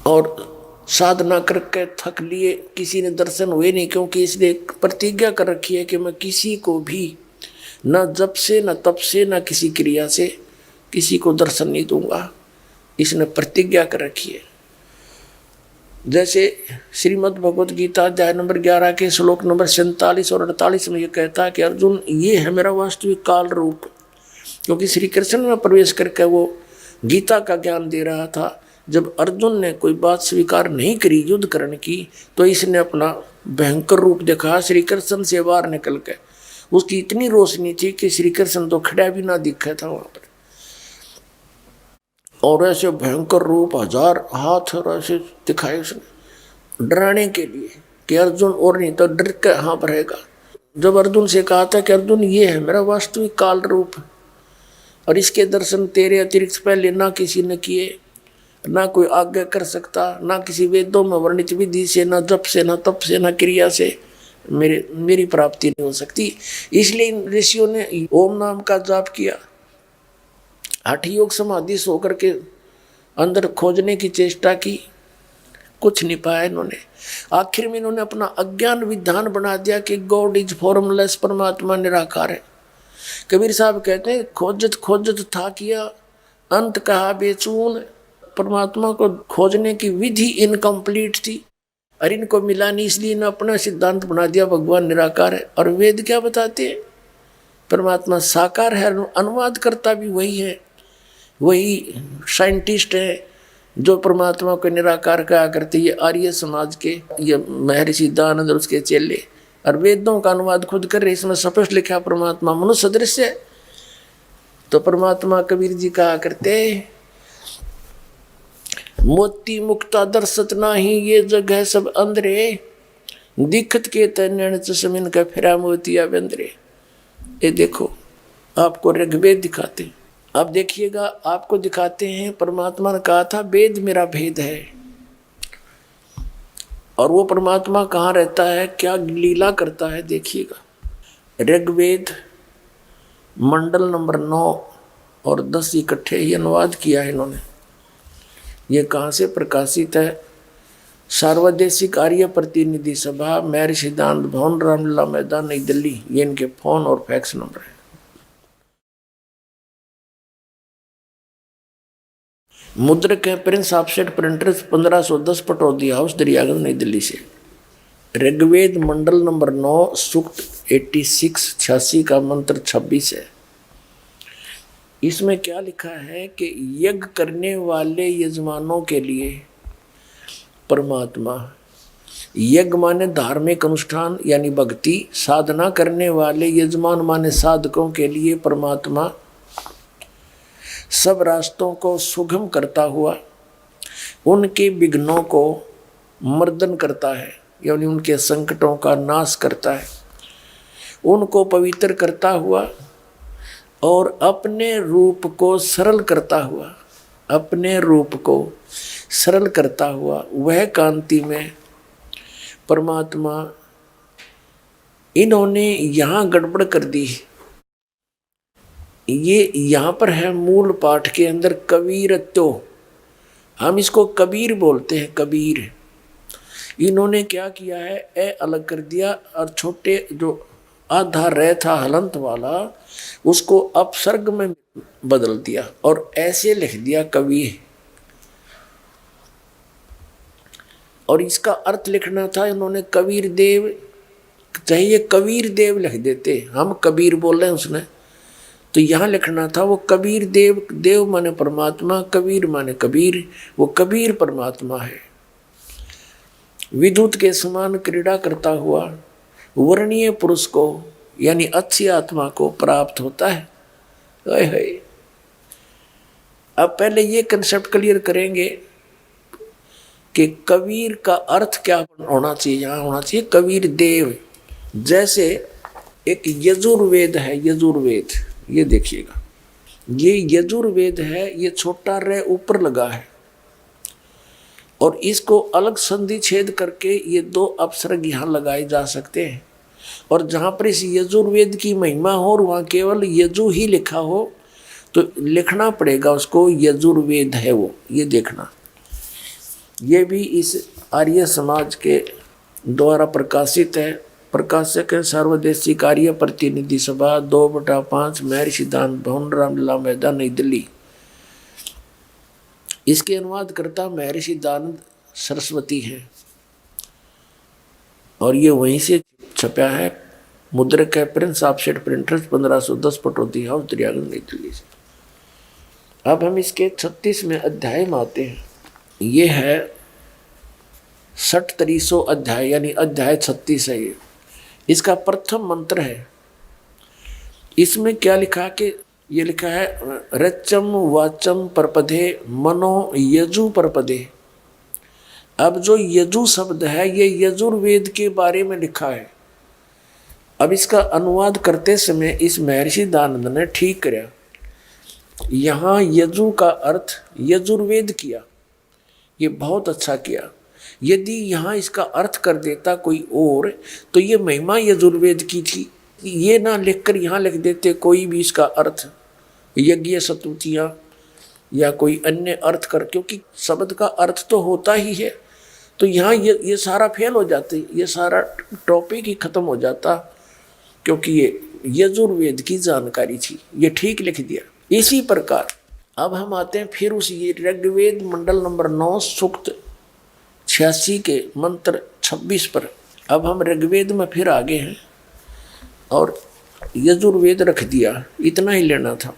और साधना करके थक लिए, किसी ने दर्शन हुए नहीं, क्योंकि इसने प्रतिज्ञा कर रखी है कि मैं किसी को भी न जप से, न तप से, न किसी क्रिया से किसी को दर्शन नहीं दूंगा। इसने प्रतिज्ञा कर रखी है। जैसे श्रीमद् भगवत गीता अध्याय नंबर 11 के श्लोक नंबर 47 और 48 में ये कहता है कि अर्जुन ये है मेरा वास्तविक काल रूप। क्योंकि श्री कृष्ण में प्रवेश करके वो गीता का ज्ञान दे रहा था। जब अर्जुन ने कोई बात स्वीकार नहीं करी युद्ध करने की, तो इसने अपना भयंकर रूप देखा श्री कृष्ण से बाहर निकल के। उसकी इतनी रोशनी थी कि श्री कृष्ण तो खड़ा भी ना दिखा था वहां पर। और ऐसे भयंकर रूप, 1000 हाथ और ऐसे दिखाए उसने डराने के लिए कि अर्जुन और नहीं तो डर के यहाँ पर रहेगा। जब अर्जुन से कहा था कि अर्जुन ये है मेरा वास्तविक काल रूप, और इसके दर्शन तेरे अतिरिक्त पहले ना किसी ने किए, ना कोई आज्ञा कर सकता, ना किसी वेदों में वर्णित विधि से, ना जप से, ना तप से, ना क्रिया से मेरी प्राप्ति नहीं हो सकती। इसलिए इन ऋषियों ने ओम नाम का जाप किया, हठ योग समाधि सो करके अंदर खोजने की चेष्टा की, कुछ नहीं पाया इन्होंने। आखिर में इन्होंने अपना अज्ञान विधान बना दिया कि गॉड इज फॉर्मलेस, परमात्मा निराकार है। कबीर साहब कहते हैं खोजत खोजत था किया, अंत कहा बेचून। परमात्मा को खोजने की विधि इनकम्प्लीट थी और इनको मिला नहीं, इसलिए इन्होंने अपना सिद्धांत बना दिया भगवान निराकार है। और वेद क्या बताते हैं? परमात्मा साकार है। अनुवाद करता भी वही है, वही साइंटिस्ट है जो परमात्मा को निराकार कहा करते। ये आर्य समाज के, ये महर्षि दयानंद और उसके चेले। और वेदों का अनुवाद खुद कर रहे, इसमें स्पष्ट लिखा परमात्मा मनुष्य सदृश है। तो परमात्मा कबीर जी कहा करते मोती मुक्ता दर्शत नाही, ये जग है सब अंधरे, दिखत के तैन चशमिन का फिरा मोतिया बंदरे। ये देखो आपको ऋग्वेद दिखाते हैं, अब देखिएगा आपको दिखाते हैं परमात्मा ने कहा था वेद मेरा भेद है। और वो परमात्मा कहाँ रहता है, क्या लीला करता है, देखिएगा। ऋग्वेद मंडल नंबर 9 और 10 इकट्ठे ही अनुवाद किया है इन्होंने। ये कहाँ से प्रकाशित है? सार्वदेशिक आर्य प्रतिनिधि सभा, महर्षि सिद्धांत भवन, रामलीला मैदान, नई दिल्ली। ये इनके फोन और फैक्स नंबर है। मुद्रक है Prince offset printers, 1510 Pataudi house, Daryaganj, नई दिल्ली से। ऋग्वेद मंडल नंबर 9 सूक्त 86 का मंत्र 26 है। इसमें क्या लिखा है कि यज्ञ करने वाले यजमानों के लिए परमात्मा यज्ञ माने धार्मिक अनुष्ठान यानी भक्ति, साधना करने वाले यजमान माने साधकों के लिए परमात्मा सब रास्तों को सुगम करता हुआ उनके विघ्नों को मर्दन करता है, यानी उनके संकटों का नाश करता है, उनको पवित्र करता हुआ और अपने रूप को सरल करता हुआ, अपने रूप को सरल करता हुआ वह कांति में परमात्मा। इन्होंने यहाँ गड़बड़ कर दी। ये यहाँ पर है मूल पाठ के अंदर कबीरत्व, हम इसको कबीर बोलते हैं, कबीर। इन्होंने क्या किया है, ए अलग कर दिया और छोटे जो आधा रह था हलंत वाला उसको अपसर्ग में बदल दिया और ऐसे लिख दिया कवि। और इसका अर्थ लिखना था इन्होंने कबीर देव, चाहिए कबीर देव लिख देते, हम कबीर बोल रहे हैं उसने, तो यहाँ लिखना था वो कबीर देव। देव माने परमात्मा, कबीर माने कबीर, वो कबीर परमात्मा है। विद्युत के समान क्रीड़ा करता हुआ वर्णीय पुरुष को यानी अच्छी आत्मा को प्राप्त होता है। अब पहले ये कंसेप्ट क्लियर करेंगे कि कबीर का अर्थ क्या होना चाहिए। यहाँ होना चाहिए कबीर देव। जैसे एक यजुर्वेद है, यजुर्वेद, ये देखिएगा, ये यजुर्वेद है, ये छोटा र ऊपर लगा है और इसको अलग संधि छेद करके ये दो अपसर्ग यहाँ लगाए जा सकते हैं। और जहाँ पर इस यजुर्वेद की महिमा हो और वहाँ केवल यजु ही लिखा हो तो लिखना पड़ेगा उसको यजुर्वेद है वो, ये देखना। ये भी इस आर्य समाज के द्वारा प्रकाशित है। प्रकाशक है सर्वदेशी कार्य प्रतिनिधि सभा 2/5 महर्षि दान भवन रामलीला मैदान नई दिल्ली। इसके अनुवाद करता महर्षि दानंद सरस्वती है और ये वहीं से छपा है। मुद्रक है Prince offset printers 1510 Pataudi house Daryaganj नई दिल्ली से। अब हम इसके 36वें अध्याय में आते हैं। ये है 6300 अध्याय यानी अध्याय 36 है ये। इसका प्रथम मंत्र है। इसमें क्या लिखा कि ये लिखा है रचम वाचम परपदे मनो यजु परपदे। अब जो यजु शब्द है ये यजुर्वेद के बारे में लिखा है। अब इसका अनुवाद करते समय इस महर्षि दानंद ने ठीक किया, यहाँ यजु का अर्थ यजुर्वेद किया, ये बहुत अच्छा किया। यदि यहाँ इसका अर्थ कर देता कोई और तो ये महिमा यजुर्वेद की थी, ये ना लिखकर यहाँ लिख देते कोई भी इसका अर्थ यज्ञ सतुतियाँ या कोई अन्य अर्थ कर, क्योंकि शब्द का अर्थ तो होता ही है। तो यहाँ ये सारा फेल हो जाते, ये सारा टॉपिक ही खत्म हो जाता, क्योंकि ये यजुर्वेद की जानकारी थी, ये ठीक लिख दिया। इसी प्रकार अब हम आते हैं फिर उस ऋग्वेद मंडल नंबर 9 सूक्त 86 के मंत्र 26 पर। अब हम ऋग्वेद में फिर आगे हैं और यजुर्वेद रख दिया, इतना ही लेना था।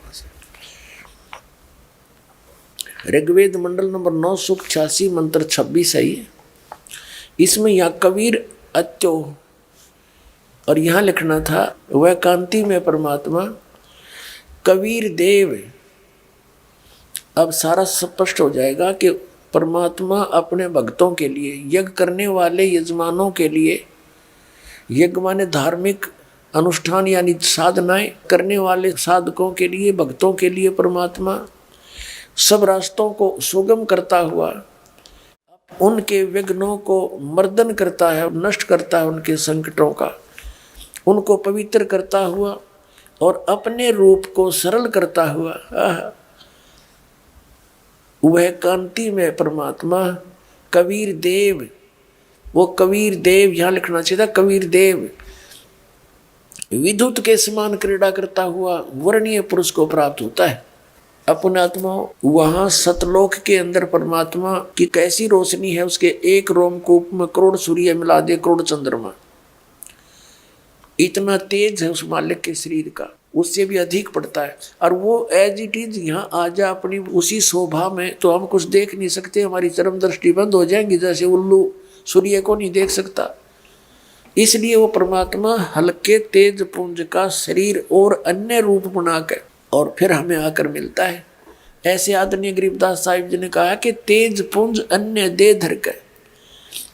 ऋग्वेद मंडल नंबर 9 सूक्त 86 मंत्र 26 है ये। इसमें यहाँ कबीर अत्यो और यहाँ लिखना था वह कांति में परमात्मा कबीर देव। अब सारा स्पष्ट हो जाएगा कि परमात्मा अपने भक्तों के लिए, यज्ञ करने वाले यजमानों के लिए, यज्ञ माने धार्मिक अनुष्ठान यानी साधनाएं करने वाले साधकों के लिए, भक्तों के लिए परमात्मा सब रास्तों को सुगम करता हुआ उनके विघ्नों को मर्दन करता है, नष्ट करता है उनके संकटों का, उनको पवित्र करता हुआ और अपने रूप को सरल करता हुआ वह कांति में परमात्मा कबीर देव। वो कबीर देव यहाँ लिखना चाहिए था कबीर देव। विद्युत के समान क्रीड़ा करता हुआ वर्णीय पुरुष को प्राप्त होता है। अपने आत्मा वहाँ सतलोक के अंदर परमात्मा की कैसी रोशनी है, उसके एक रोमकूप में करोड़ सूर्य मिला दे करोड़ चंद्रमा, इतना तेज है उस मालिक के शरीर का, उससे भी अधिक पड़ता है। और वो एज इट इज यहाँ आ जा अपनी उसी शोभा में, तो हम कुछ देख नहीं सकते, हमारी चरम दृष्टि बंद हो जाएंगी, जैसे उल्लू सूर्य को नहीं देख सकता। इसलिए वो परमात्मा हल्के तेज पुंज का शरीर और अन्य रूप बनाकर और फिर हमें आकर मिलता है। ऐसे आदरणीय गरीबदास साहिब जी ने कहा कि तेज पुंज अन्य दे धर कर,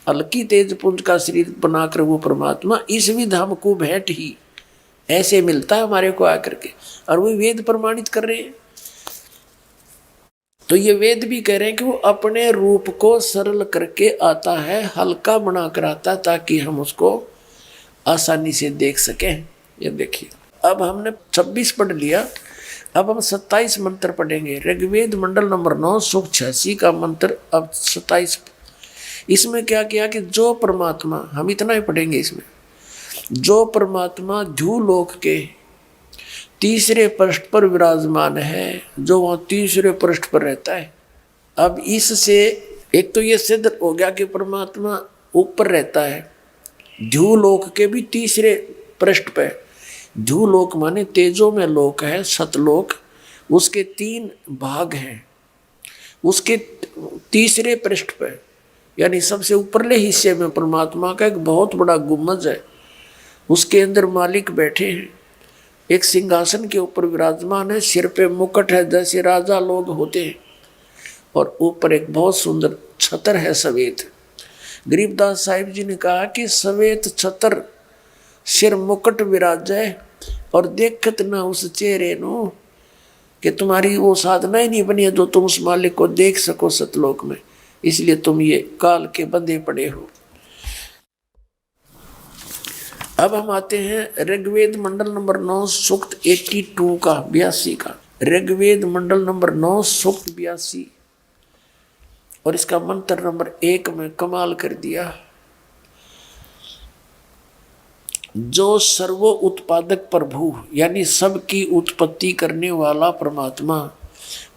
हल्की तेज पुंज का शरीर बनाकर वो परमात्मा इस विधा को भेंट ही ऐसे मिलता है हमारे को आकर के। और वो वेद प्रमाणित कर रहे हैं। तो ये वेद भी कह रहे हैं कि वो अपने रूप को सरल करके आता है, हल्का बनाकर आता है, ताकि हम उसको आसानी से देख सकें। ये देखिए, अब हमने 26 पढ़ लिया, अब हम 27 मंत्र पढ़ेंगे। ऋग्वेद मंडल नंबर 9 सूक्त 86 का मंत्र अब 27। इसमें क्या किया कि जो परमात्मा, हम इतना ही पढ़ेंगे इसमें, जो परमात्मा ध्युलोक के तीसरे पृष्ठ पर विराजमान है, जो वहाँ तीसरे पृष्ठ पर रहता है। अब इससे एक तो ये सिद्ध हो गया कि परमात्मा ऊपर रहता है, ध्युलोक के भी तीसरे पृष्ठ पे। ध्युलोक माने तेजो में लोक है, सतलोक, उसके 3 भाग हैं, उसके तीसरे पृष्ठ पे, यानी सबसे ऊपरले हिस्से में परमात्मा का एक बहुत बड़ा गुम्बद है। उसके अंदर मालिक बैठे हैं, एक सिंहासन के ऊपर विराजमान है, सिर पे मुकुट है जैसे राजा लोग होते हैं, और ऊपर एक बहुत सुंदर छतर है सवेत। गरीबदास साहिब जी ने कहा कि सवेत छतर सिर मुकुट विराजय और देखत ना उस चेहरे नो, कि तुम्हारी वो साधना ही नहीं बनी है जो तुम उस मालिक को देख सको सतलोक में, इसलिए तुम ये काल के बंधे पड़े हो। अब हम आते हैं ऋग्वेद मंडल नंबर 9 सूक्त 82 का 82 का। ऋग्वेद मंडल नंबर 9 सूक्त 82 और इसका मंत्र नंबर 1 में कमाल कर दिया। जो सर्वो उत्पादक प्रभु यानी सबकी उत्पत्ति करने वाला परमात्मा,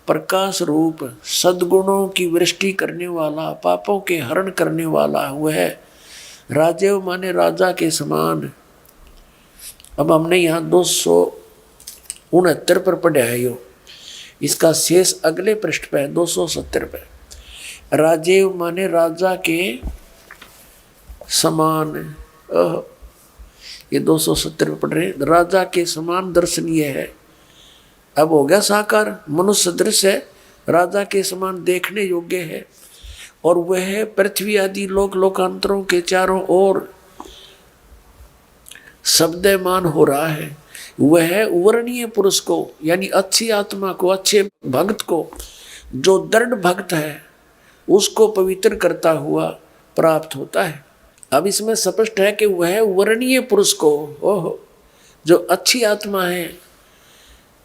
प्रकाश रूप सद्गुणों की वृष्टि करने वाला, पापों के हरण करने वाला हुआ है, राजेव माने राजा के समान। अब हमने यहाँ 269 पर पढ़ा है यो, इसका शेष अगले पृष्ठ पे है 270 पे। राजेव माने राजा के समान, ये 270 पे पढ़ रहे हैं। राजा के समान दर्शनीय है, अब हो गया साकार, मनुष्य दृश्य है, राजा के समान देखने योग्य है, और वह पृथ्वी आदि लोक लोकांतरों के चारों ओर शब्दमान हो रहा है। वह वर्णीय पुरुष को यानी अच्छी आत्मा को, अच्छे भक्त को, जो दृढ़ भक्त है उसको पवित्र करता हुआ प्राप्त होता है। अब इसमें स्पष्ट है कि वह वर्णीय पुरुष को, ओह, जो अच्छी आत्मा है,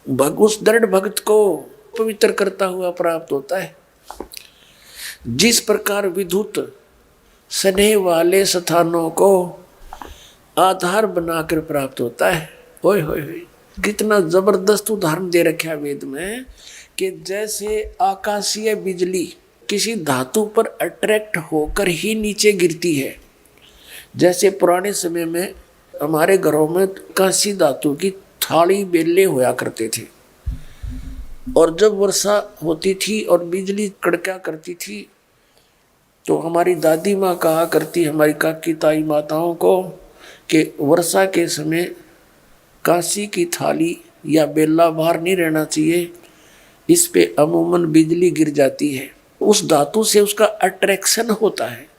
उस दृढ़ भक्त को पवित्र करता हुआ प्राप्त होता है। जिस प्रकार विद्युत स्नेह वाले स्थानों को आधार बनाकर प्राप्त होता है। ओए होए होए, कितना जबरदस्त उदाहरण दे रखा है वेद में कि जैसे आकाशीय बिजली किसी धातु पर अट्रैक्ट होकर ही नीचे गिरती है। जैसे पुराने समय में हमारे घरों में कांसी धातु की थाली बेले होया करते थे, और जब वर्षा होती थी और बिजली कड़का करती थी तो हमारी दादी माँ कहा करती, हमारी काकी ताई माताओं को, कि वर्षा के समय कांसी की थाली या बेला बाहर नहीं रहना चाहिए, इस पे अमूमन बिजली गिर जाती है, उस धातु से उसका अट्रैक्शन होता है।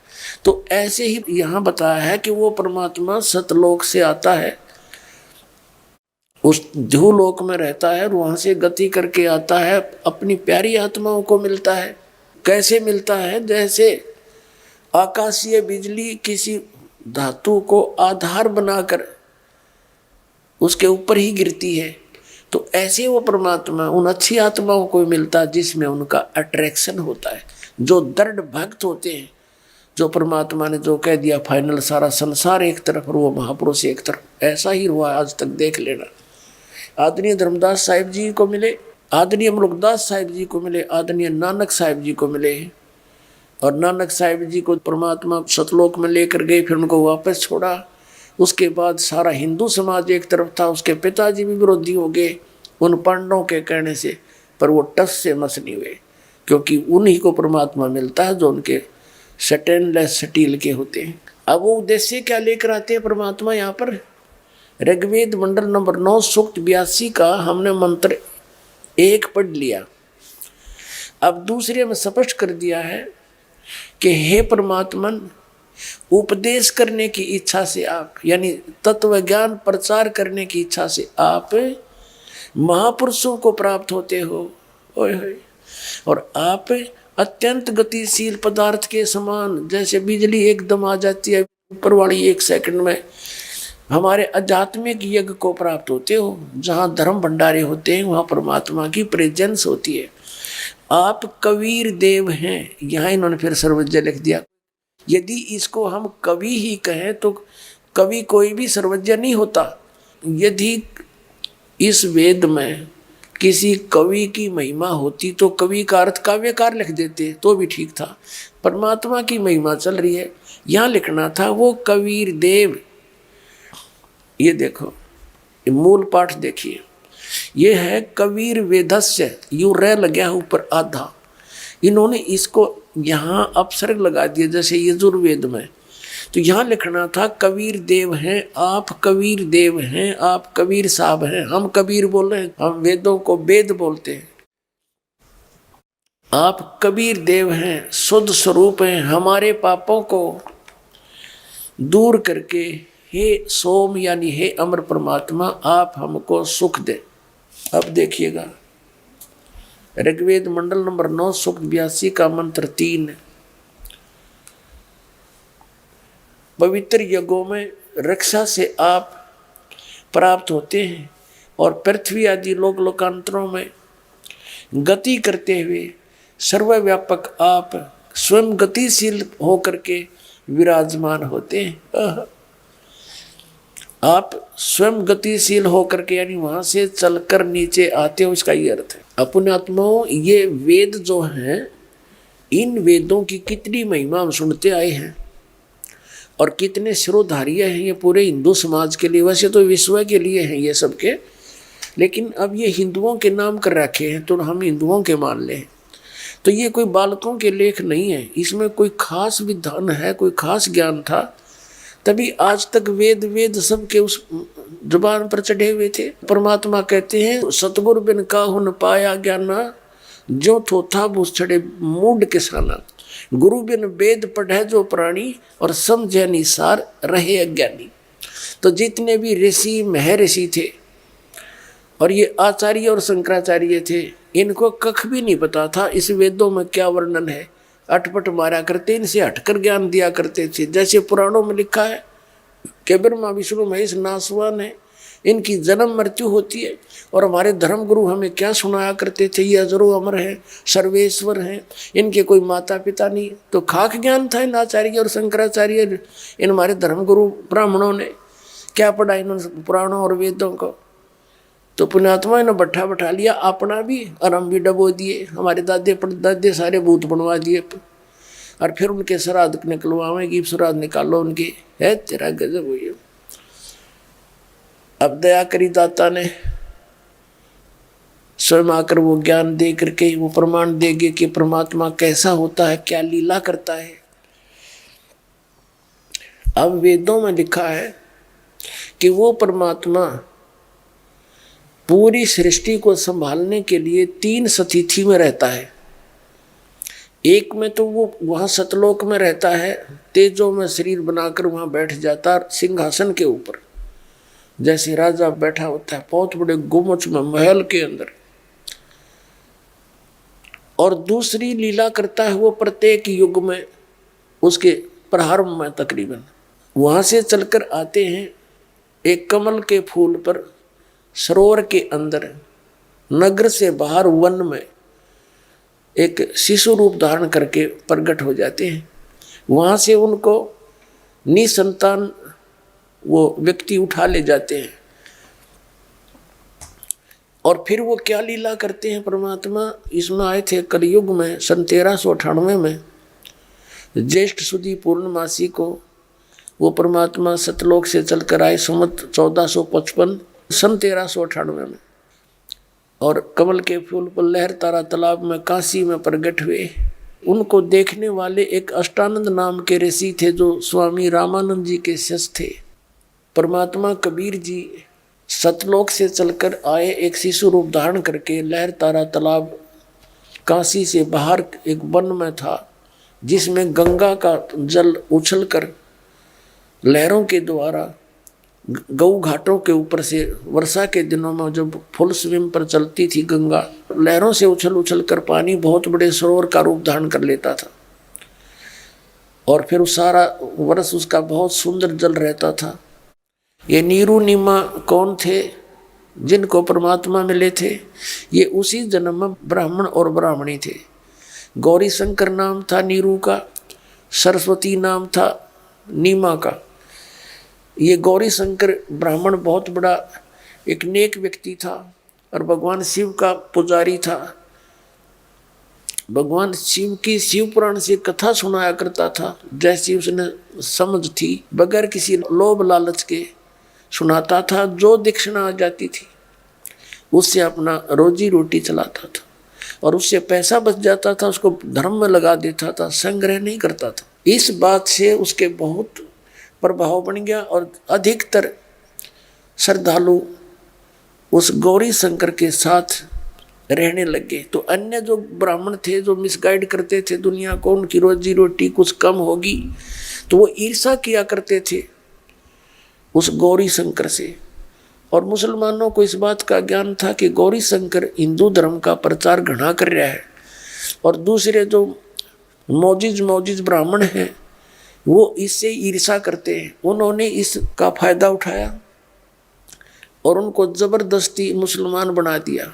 तो ऐसे ही यहाँ बताया है कि वो परमात्मा सतलोक से आता है, उस ध्युलोक में रहता है और वहाँ से गति करके आता है, अपनी प्यारी आत्माओं को मिलता है। कैसे मिलता है? जैसे आकाशीय बिजली किसी धातु को आधार बनाकर उसके ऊपर ही गिरती है, तो ऐसे वो परमात्मा उन अच्छी आत्माओं को मिलता है जिसमें उनका अट्रैक्शन होता है, जो दृढ़ भक्त होते हैं, जो परमात्मा ने जो कह दिया फाइनल, सारा संसार एक तरफ और वो महापुरुष एक तरफ। ऐसा ही हुआ आज तक, देख लेना। आदरणीय धर्मदास साहिब जी को मिले, आदरणीय मुलुकदास साहिब जी को मिले, आदरणीय नानक साहिब जी को मिले, और नानक साहिब जी को परमात्मा सतलोक में लेकर गए, फिर उनको वापस छोड़ा। उसके बाद सारा हिंदू समाज एक तरफ था, उसके पिताजी भी विरोधी हो गए उन पांडवों के कहने से, पर वो टस से मस नहीं हुए, क्योंकि उन्हीं को परमात्मा मिलता है जो उनके स्टेनलेस स्टील के होते हैं। अब वो उद्देश्य क्या लेकर आते हैं परमात्मा यहाँ पर? ऋग्वेद मंडल नंबर 9 सूक्त 82 का हमने मंत्र 1 पढ़ लिया। अब दूसरे में स्पष्ट कर दिया है कि हे परमात्मन, उपदेश करने की इच्छा से आप, यानी तत्व ज्ञान प्रचार करने की इच्छा से आप महापुरुषों को प्राप्त होते हो। ओए होए। और आप अत्यंत गतिशील पदार्थ के समान, जैसे बिजली एकदम आ जाती है ऊपर वाली 1 सेकंड में, हमारे आध्यात्मिक यज्ञ को प्राप्त होते हो। जहाँ धर्म भंडारे होते हैं वहाँ परमात्मा की प्रेजेंस होती है। आप कबीर देव हैं। यहाँ इन्होंने फिर सर्वज्ञ लिख दिया। यदि इसको हम कवि ही कहें तो कवि कोई भी सर्वज्ञ नहीं होता। यदि इस वेद में किसी कवि की महिमा होती तो कवि का अर्थ काव्यकार लिख देते तो भी ठीक था। परमात्मा की महिमा चल रही है, यहाँ लिखना था वो कबीर देव। ये देखो, ये मूल पाठ देखिए, ये है कबीर वेदस्य, यू रे लगा ऊपर आधा। इन्होंने इसको यहाँ अपसर्ग लगा दिया जैसे यजुर्वेद में। तो यहाँ लिखना था कबीर देव हैं, आप कबीर देव हैं, आप कबीर साहब हैं। हम कबीर बोल रहे हैं, हम वेदों को वेद बोलते हैं। आप कबीर देव हैं, शुद्ध स्वरूप हैं, हमारे पापों को दूर करके हे सोम यानी हे अमर परमात्मा आप हमको सुख दे। अब देखिएगा ऋग्वेद मंडल नंबर 9 सूक्त 82 का मंत्र 3। पवित्र यज्ञों में रक्षा से आप प्राप्त होते हैं और पृथ्वी आदि लोक लोकांतरों में गति करते हुए सर्वव्यापक आप स्वयं गतिशील होकर के विराजमान होते हैं। आप स्वयं गतिशील होकर के यानी वहां से चलकर नीचे आते हो, इसका ये अर्थ है। अपने आत्माओं, ये वेद जो हैं, इन वेदों की कितनी महिमा हम सुनते आए हैं और कितने शिरोधार्य हैं ये पूरे हिंदू समाज के लिए। वैसे तो विश्व के लिए हैं ये सबके, लेकिन अब ये हिंदुओं के नाम कर रखे हैं तो हम हिंदुओं के मान लें। तो ये कोई बालकों के लेख नहीं है, इसमें कोई खास विधान है, कोई खास ज्ञान था, तभी आज तक वेद सबके उस जुबान पर चढ़े हुए थे। परमात्मा कहते हैं सतगुरु बिन काहू न पाया ज्ञाना, जो थोथा भूस छड़े मूड किसाना। गुरु बिन वेद पढ़े जो प्राणी, और समझे निसार रहे अज्ञानी। तो जितने भी ऋषि महर्षि थे और ये आचार्य और शंकराचार्य थे, इनको कख भी नहीं पता था इस वेदों में क्या वर्णन है। अटपट मारा करते, इनसे हटकर ज्ञान दिया करते थे। जैसे पुराणों में लिखा है कि ब्रह्मा विष्णु महेश नासवान है, इनकी जन्म मृत्यु होती है। और हमारे धर्म गुरु हमें क्या सुनाया करते थे, ये अजरो अमर है, सर्वेश्वर हैं, इनके कोई माता पिता नहीं। तो खाक ज्ञान था इन आचार्य और शंकराचार्य, इन हमारे धर्म गुरु ब्राह्मणों ने क्या पढ़ा इन्होंने पुराणों और वेदों को। तो पुण्यात्मा ने बैठा लिया अपना भी, और हम भी डबो दिए। हमारे दादे परदादे सारे भूत बनवा दिए, और फिर उनके श्राद्ध निकलवाएंगे, श्राद्ध निकालो उनके। है तेरा गजब हुई। अब दया करी दाता ने स्वयं आकर वो ज्ञान दे करके वो प्रमाण देंगे कि परमात्मा कैसा होता है, क्या लीला करता है। अब वेदों में लिखा है कि वो परमात्मा पूरी सृष्टि को संभालने के लिए 3 सतिथि में रहता है। एक में तो वो वहाँ सतलोक में रहता है, तेजों में शरीर बनाकर वहाँ बैठ जाता है सिंहासन के ऊपर, जैसे राजा बैठा होता है बहुत बड़े गुम्बद में महल के अंदर। और दूसरी लीला करता है वो प्रत्येक युग में, उसके प्रारंभ में तकरीबन वहाँ से चलकर आते हैं एक कमल के फूल पर, सरोवर के अंदर, नगर से बाहर वन में एक शिशु रूप धारण करके प्रकट हो जाते हैं। वहाँ से उनको निसंतान वो व्यक्ति उठा ले जाते हैं। और फिर वो क्या लीला करते हैं परमात्मा, इसमें आए थे कलयुग में सन 1398 में ज्येष्ठ सुदी पूर्णमासी को वो परमात्मा सतलोक से चलकर आए संवत 1455 सन 1398 में, और कमल के फूल पर लहर तारा तालाब में काशी में प्रकट हुए। उनको देखने वाले एक अष्टानंद नाम के ऋषि थे जो स्वामी रामानंद जी के शिष्य थे। परमात्मा कबीर जी सतलोक से चलकर आए, एक शिशु रूप धारण करके। लहर तारा तालाब काशी से बाहर एक वन में था, जिसमें गंगा का जल उछलकर लहरों के द्वारा गऊ घाटों के ऊपर से वर्षा के दिनों में जब फुल स्विम पर चलती थी गंगा, लहरों से उछल उछल कर पानी बहुत बड़े सरोवर का रूप धारण कर लेता था और फिर सारा वर्ष उसका बहुत सुंदर जल रहता था। ये नीरू नीमा कौन थे जिनको परमात्मा मिले थे? ये उसी जन्म में ब्राह्मण और ब्राह्मणी थे। गौरी शंकर नाम था नीरू का, सरस्वती नाम था नीमा का। ये गौरी शंकर ब्राह्मण बहुत बड़ा एक नेक व्यक्ति था और भगवान शिव का पुजारी था। भगवान शिव की शिव पुराण से कथा सुनाया करता था, जैसी उसने समझ थी, बगैर किसी लोभ लालच के सुनाता था। जो दक्षिणा आ जाती थी उससे अपना रोजी रोटी चलाता था और उससे पैसा बच जाता था, उसको धर्म में लगा देता था, संग्रह नहीं करता था। इस बात से उसके बहुत प्रभाव बन गया और अधिकतर श्रद्धालु उस गौरी शंकर के साथ रहने लगे। तो अन्य जो ब्राह्मण थे जो मिसगाइड करते थे दुनिया को, उनकी रोजी रोटी कुछ कम होगी तो वो ईर्ष्या किया करते थे उस गौरी शंकर से। और मुसलमानों को इस बात का ज्ञान था कि गौरी शंकर हिंदू धर्म का प्रचार घना कर रहा है और दूसरे जो मौजिज ब्राह्मण हैं वो इससे ईर्ष्या करते हैं। उन्होंने इसका फायदा उठाया और उनको जबरदस्ती मुसलमान बना दिया,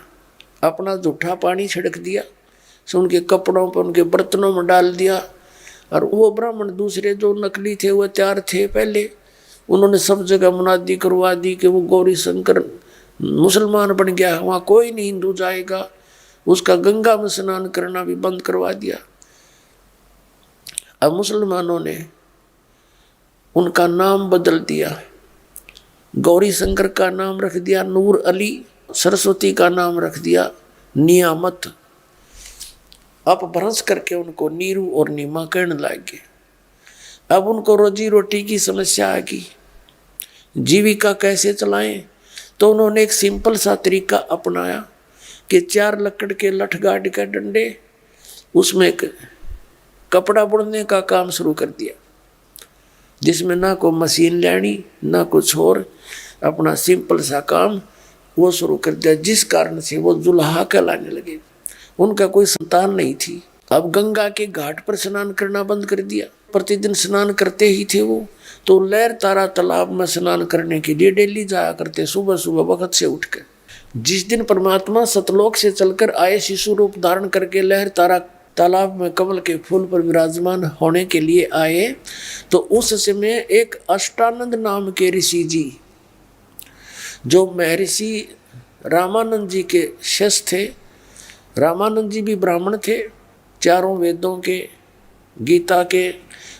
अपना जूठा पानी छिड़क दिया, सो उनके कपड़ों पर उनके बर्तनों में डाल दिया। और वो ब्राह्मण दूसरे जो नकली थे वो तैयार थे पहले, उन्होंने सब जगह मुनादी करवा दी कि वो गौरी शंकर मुसलमान बन गया, वहाँ कोई नहीं हिंदू जाएगा। उसका गंगा में स्नान करना भी बंद करवा दिया। अब मुसलमानों ने उनका नाम बदल दिया, गौरी शंकर का नाम रख दिया नूर अली, सरस्वती का नाम रख दिया नियामत। अपभ्रंश करके उनको नीरू और नीमा कहने लगे। अब उनको रोजी रोटी की समस्या आ गई, जीविका कैसे चलाएं? तो उन्होंने एक सिंपल सा तरीका अपनाया कि 4 लकड़ के लठ गाड़ के डंडे, उसमें एक कपड़ा बुनने का काम शुरू कर दिया, जिसमें ना कोई मशीन लेनी ना कुछ और, अपना सिंपल सा काम वो शुरू कर दिया। जिस कारण से वो जुल्हा कहलाने लगे। उनका कोई संतान नहीं थी। अब गंगा के घाट पर स्नान करना बंद कर दिया। प्रतिदिन स्नान करते ही थे वो, तो लहर तारा तालाब में स्नान करने के लिए डेली जाया करते, सुबह सुबह वक्त से उठ कर। जिस दिन परमात्मा सतलोक से चलकर आए शिशु रूप धारण करके लहर तारा तालाब में कमल के फूल पर विराजमान होने के लिए आए, तो उस समय एक अष्टानंद नाम के ऋषि जी, जो महर्षि रामानंद जी के शिष्य थे, रामानंद जी भी ब्राह्मण थे, 4 वेदों के, गीता के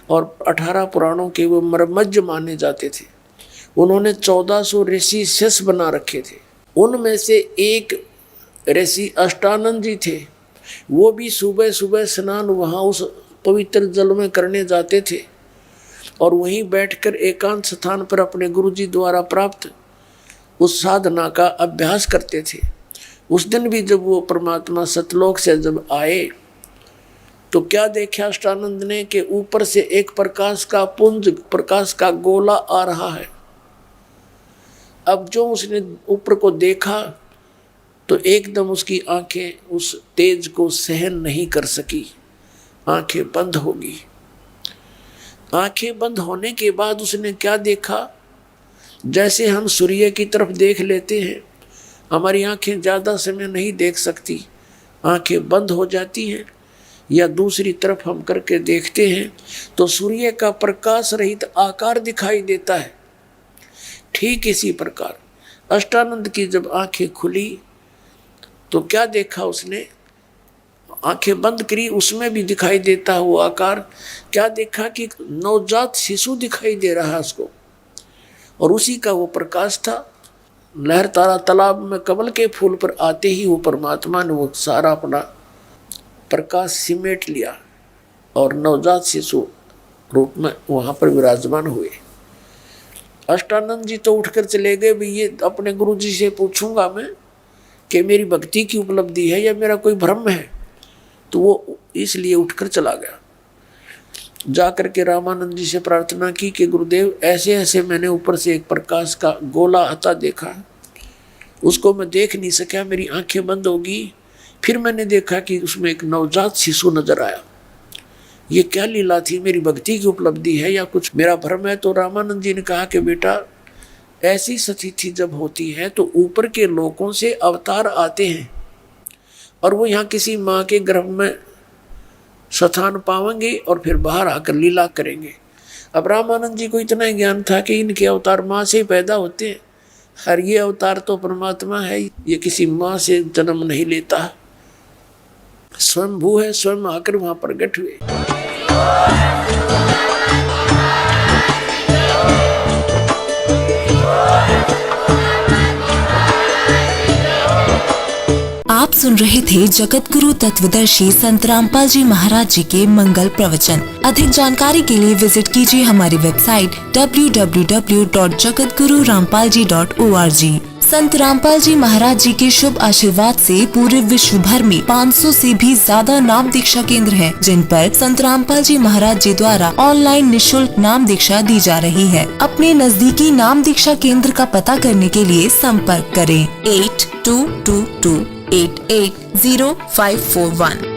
और 18 पुराणों के वो मर्मज्ञ माने जाते थे। उन्होंने 1400 ऋषि शिष्य बना रखे थे। उनमें से एक ऋषि अष्टानंद जी थे। वो भी सुबह सुबह स्नान वहाँ उस पवित्र जल में करने जाते थे और वहीं बैठकर एकांत स्थान पर अपने गुरुजी द्वारा प्राप्त उस साधना का अभ्यास करते थे। उस दिन भी जब वो परमात्मा सतलोक से जब आए तो क्या देखा अष्टानंद ने कि ऊपर से एक प्रकाश का पुंज, प्रकाश का गोला आ रहा है। अब जो उसने ऊपर को देखा तो एकदम उसकी आंखें उस तेज को सहन नहीं कर सकी, आंखें बंद हो गई। आंखें बंद होने के बाद उसने क्या देखा? जैसे हम सूर्य की तरफ देख लेते हैं, हमारी आंखें ज़्यादा समय नहीं देख सकती, आंखें बंद हो जाती हैं, या दूसरी तरफ हम करके देखते हैं तो सूर्य का प्रकाश रहित आकार दिखाई देता है। ठीक इसी प्रकार अष्टानंद की जब आंखें खुली तो क्या देखा उसने? आंखें बंद करी, उसमें भी दिखाई देता वो आकार। क्या देखा कि नवजात शिशु दिखाई दे रहा है उसको, और उसी का वो प्रकाश था। लहर तारा तालाब में कमल के फूल पर आते ही वो परमात्मा ने वो सारा अपना प्रकाश सिमेट लिया, और नवजात शिशु रूप में वहां पर विराजमान हुए। अष्टानंद जी तो उठकर चले गए, भी ये अपने गुरु जी से पूछूंगा मैं कि मेरी भक्ति की उपलब्धि है या मेरा कोई भ्रम है। तो वो इसलिए उठकर चला गया। जाकर के रामानंद जी से प्रार्थना की कि गुरुदेव ऐसे ऐसे मैंने ऊपर से एक प्रकाश का गोला आता देखा, उसको मैं देख नहीं सका, मेरी आंखें बंद होगी। फिर मैंने देखा कि उसमें एक नवजात शिशु नजर आया। ये क्या लीला थी, मेरी भक्ति की उपलब्धि है या कुछ मेरा भ्रम है? तो रामानंद जी ने कहा कि बेटा ऐसी स्थिति जब होती है तो ऊपर के लोकों से अवतार आते हैं और वो यहाँ किसी माँ के गर्भ में स्थान पाएंगे और फिर बाहर आकर लीला करेंगे। अब रामानंद जी को इतना ज्ञान था कि इनके अवतार माँ से ही पैदा होते हैं, हर ये अवतार तो परमात्मा है, ये किसी माँ से जन्म नहीं लेता, स्वयंभू है, स्वयं आकर वहां प्रकट हुए। आप सुन रहे थे जगत गुरु तत्वदर्शी संत रामपाल जी महाराज जी के मंगल प्रवचन। अधिक जानकारी के लिए विजिट कीजिए हमारी वेबसाइट www.jagatgururampalji.org। संत रामपाल जी महाराज जी के शुभ आशीर्वाद से पूरे विश्व भर में 500 से भी ज्यादा नाम दीक्षा केंद्र हैं, जिन पर संत रामपाल जी महाराज जी द्वारा ऑनलाइन निशुल्क नाम दीक्षा दी जा रही है। अपने नजदीकी नाम दीक्षा केंद्र का पता करने के लिए संपर्क करें 8222880541।